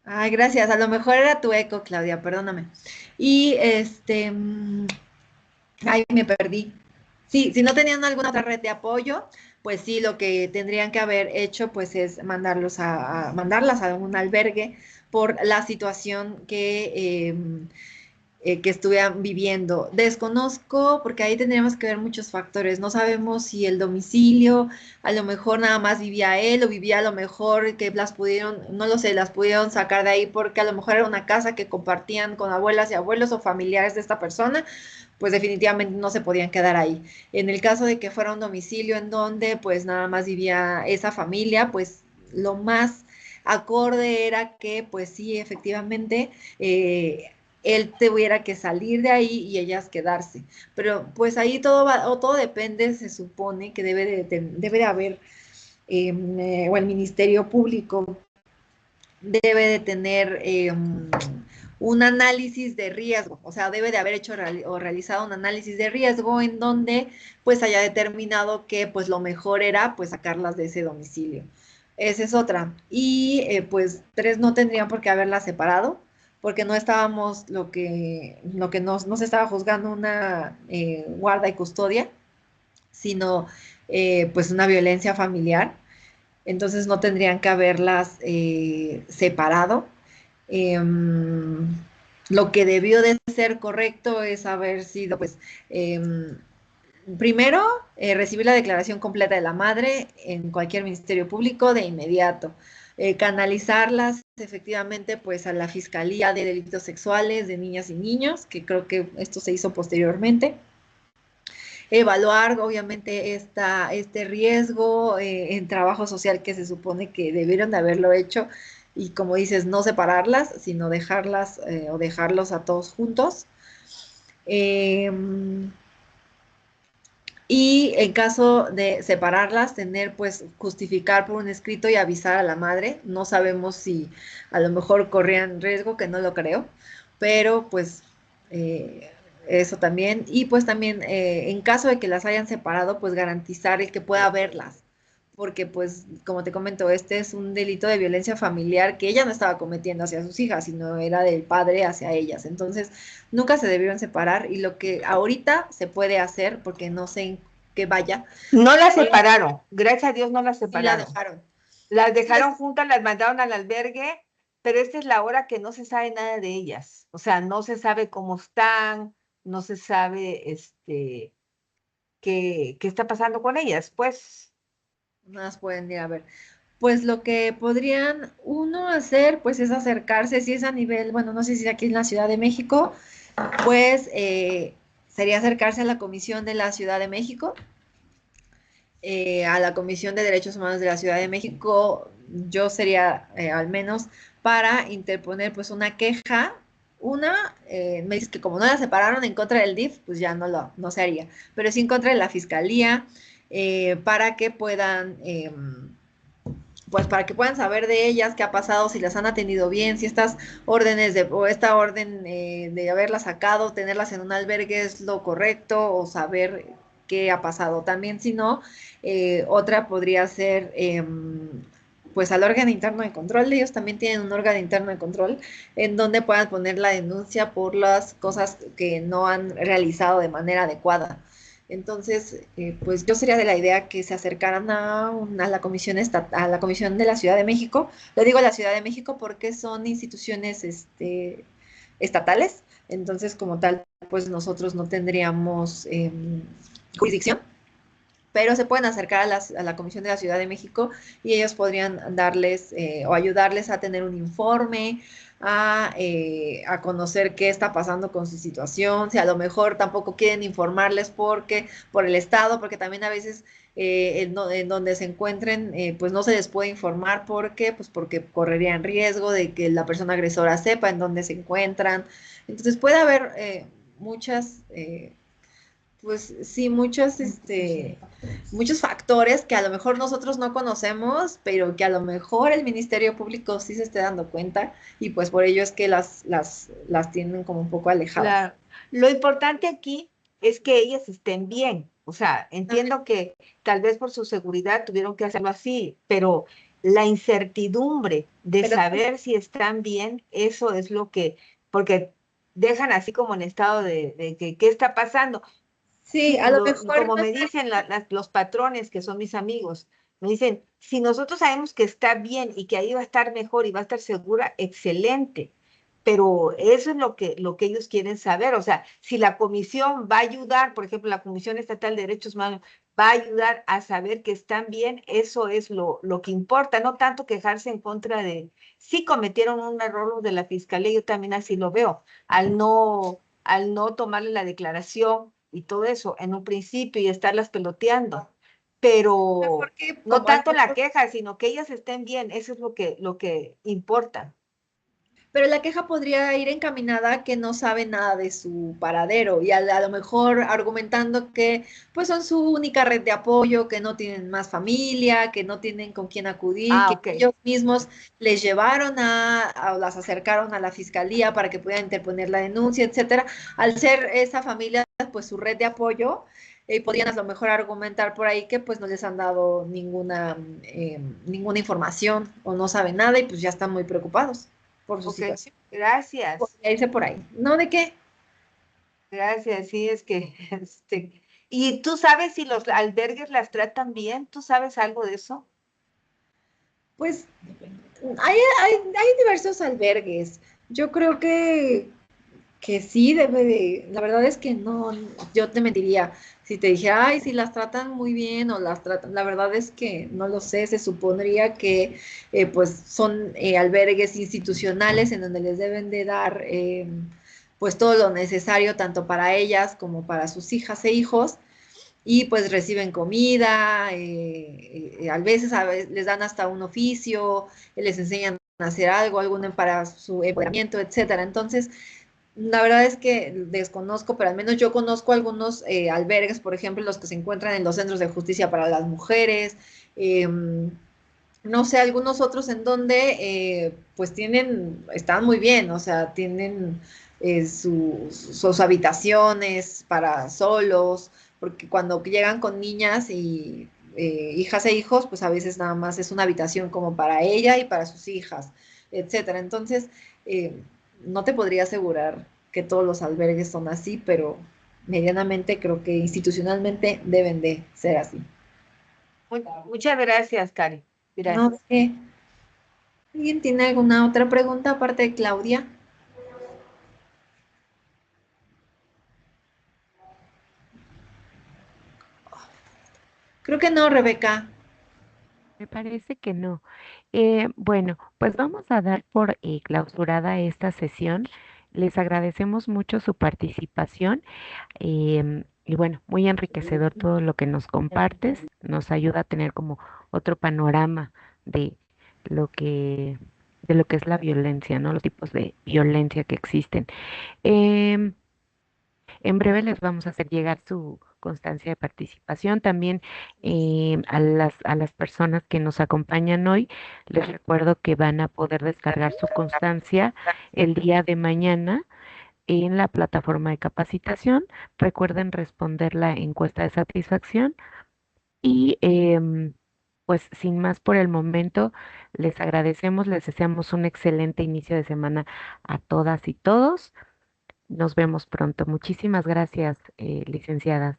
Ay, gracias. A lo mejor era tu eco, Claudia, perdóname. Y ay, me perdí. Sí, si no tenían alguna otra red de apoyo, pues sí, lo que tendrían que haber hecho, pues es mandarlas a un albergue por la situación que estuvieran viviendo. Desconozco, porque ahí tendríamos que ver muchos factores. No sabemos si el domicilio, a lo mejor nada más vivía él o vivía a lo mejor que las pudieron, no lo sé, las pudieron sacar de ahí porque a lo mejor era una casa que compartían con abuelas y abuelos o familiares de esta persona, pues definitivamente no se podían quedar ahí. En el caso de que fuera un domicilio en donde pues nada más vivía esa familia, pues lo más acorde era que pues sí, efectivamente, él tuviera que salir de ahí y ellas quedarse. Pero pues ahí todo va, o todo depende, se supone que debe de haber, o el Ministerio Público debe de tener un análisis de riesgo, o sea, debe de haber hecho o realizado un análisis de riesgo en donde pues haya determinado que pues lo mejor era pues sacarlas de ese domicilio. Esa es otra. Y pues tres, no tendrían por qué haberlas separado, porque no estábamos lo que no se estaba juzgando una guarda y custodia, sino pues una violencia familiar. Entonces no tendrían que haberlas separado. Lo que debió de ser correcto es haber sido, pues, primero, recibir la declaración completa de la madre en cualquier ministerio público de inmediato. Canalizarlas efectivamente pues a la Fiscalía de Delitos Sexuales de Niñas y Niños, que creo que esto se hizo posteriormente. Evaluar obviamente este riesgo en trabajo social que se supone que debieron de haberlo hecho y como dices, no separarlas, sino dejarlas o dejarlos a todos juntos. Y en caso de separarlas, tener pues justificar por un escrito y avisar a la madre. No sabemos si a lo mejor corrían riesgo, que no lo creo, pero pues eso también. Y pues también en caso de que las hayan separado, pues garantizar el que pueda verlas. Porque pues como te comento, este es un delito de violencia familiar que ella no estaba cometiendo hacia sus hijas, sino era del padre hacia ellas. Entonces, nunca se debieron separar y lo que ahorita se puede hacer, porque no sé en qué vaya. No las separaron, gracias a Dios no las Sí la separaron. dejaron. Las dejaron juntas, las mandaron al albergue, pero esta es la hora que no se sabe nada de ellas. O sea, no se sabe cómo están, no se sabe qué está pasando con ellas, pues. No las pueden ir a ver. Pues lo que podrían uno hacer, pues es acercarse, si es a nivel, bueno, no sé si aquí en la Ciudad de México, pues sería acercarse a la Comisión de la Ciudad de México, a la Comisión de Derechos Humanos de la Ciudad de México. Yo sería al menos para interponer pues una queja. Me dices que como no la separaron en contra del DIF, pues ya no se haría, pero sí en contra de la Fiscalía, para que puedan pues para que puedan saber de ellas qué ha pasado, si las han atendido bien, si estas órdenes o esta orden de haberlas sacado, tenerlas en un albergue es lo correcto, o saber qué ha pasado. También, si no, otra podría ser pues al órgano interno de control. Ellos también tienen un órgano interno de control en donde puedan poner la denuncia por las cosas que no han realizado de manera adecuada. Entonces, pues yo sería de la idea que se acercaran a la comisión a la comisión de la Ciudad de México. Lo digo la Ciudad de México porque son instituciones estatales, entonces como tal, pues nosotros no tendríamos jurisdicción, pero se pueden acercar a la Comisión de la Ciudad de México y ellos podrían darles o ayudarles a tener un informe, a conocer qué está pasando con su situación, si a lo mejor tampoco quieren informarles por el Estado, porque también a veces en donde se encuentren, pues no se les puede informar pues porque correrían riesgo de que la persona agresora sepa en dónde se encuentran. Entonces puede haber muchas... pues sí, muchos factores que a lo mejor nosotros no conocemos, pero que a lo mejor el Ministerio Público sí se esté dando cuenta y pues por ello es que las tienen como un poco alejadas. Claro. Lo importante aquí es que ellas estén bien. O sea, entiendo que tal vez por su seguridad tuvieron que hacerlo así, pero la incertidumbre de Pero saber si están bien, eso es lo que, porque dejan así como en estado de que, ¿qué está pasando? sí, Sí, a lo mejor como no me está- dicen los patrones que son mis amigos, me dicen, si nosotros sabemos que está bien y que ahí va a estar mejor y va a estar segura, excelente. Pero eso es lo que ellos quieren saber. O sea, si la comisión va a ayudar, por ejemplo, la Comisión Estatal de Derechos Humanos va a ayudar a saber que están bien, eso es lo que importa, no tanto quejarse en contra de, si cometieron un error los de la Fiscalía, yo también así lo veo, al no tomarle la declaración y todo eso en un principio y estarlas peloteando, pero porque no como a lo tanto la mejor queja, sino que ellas estén bien, eso es lo que importa. pero la queja podría ir encaminada a que no sabe nada de su paradero y a lo mejor argumentando que pues son su única red de apoyo, que no tienen más familia, que no tienen con quién acudir, Ah, que ok, ellos mismos les llevaron o las acercaron a la fiscalía para que pudieran interponer la denuncia, etcétera. Al ser esa familia pues su red de apoyo, podrían a lo mejor argumentar por ahí que pues no les han dado ninguna información o no saben nada y pues ya están muy preocupados por su ok, situación. gracias, Podría irse por ahí. ¿No de qué? gracias, sí, es que, ¿y tú sabes si los albergues las tratan bien? ¿Tú sabes algo de eso? Pues hay diversos albergues. Yo creo que sí debe de, la verdad es que no, yo te mentiría si te dijera, ay, si las tratan muy bien o las tratan, la verdad es que no lo sé, se supondría que pues son albergues institucionales en donde les deben de dar pues todo lo necesario tanto para ellas como para sus hijas e hijos y pues reciben comida, a veces les dan hasta un oficio, les enseñan a hacer algo, algún para su empoderamiento, etcétera. Entonces, la verdad es que desconozco, pero al menos yo conozco algunos albergues, por ejemplo, los que se encuentran en los centros de justicia para las mujeres, eh, no sé, algunos otros en donde pues están muy bien, o sea, tienen sus habitaciones para solos, porque cuando llegan con niñas y hijas e hijos, pues a veces nada más es una habitación como para ella y para sus hijas, etcétera. Entonces, eh, no te podría asegurar que todos los albergues son así, pero medianamente creo que institucionalmente deben de ser así. Muchas gracias, Cari. No Gracias. sé. ¿Alguien tiene alguna otra pregunta aparte de Claudia? Creo que no, Rebeca. Me parece que no. Bueno, pues vamos a dar por clausurada esta sesión. Les agradecemos mucho su participación y bueno, muy enriquecedor todo lo que nos compartes. Nos ayuda a tener como otro panorama de lo que, de lo que es la violencia, ¿no? Los tipos de violencia que existen. Em, en breve les vamos a hacer llegar su constancia de participación. También a las personas que nos acompañan hoy, les recuerdo que van a poder descargar su constancia el día de mañana en la plataforma de capacitación. Recuerden responder la encuesta de satisfacción y pues sin más por el momento, les agradecemos, les deseamos un excelente inicio de semana a todas y todos. Nos vemos pronto. Muchísimas gracias, licenciadas.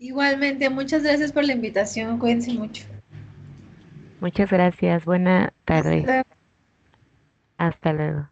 Igualmente, muchas gracias por la invitación. Cuídense mucho. Muchas gracias. Buena tarde. Hasta Hasta luego.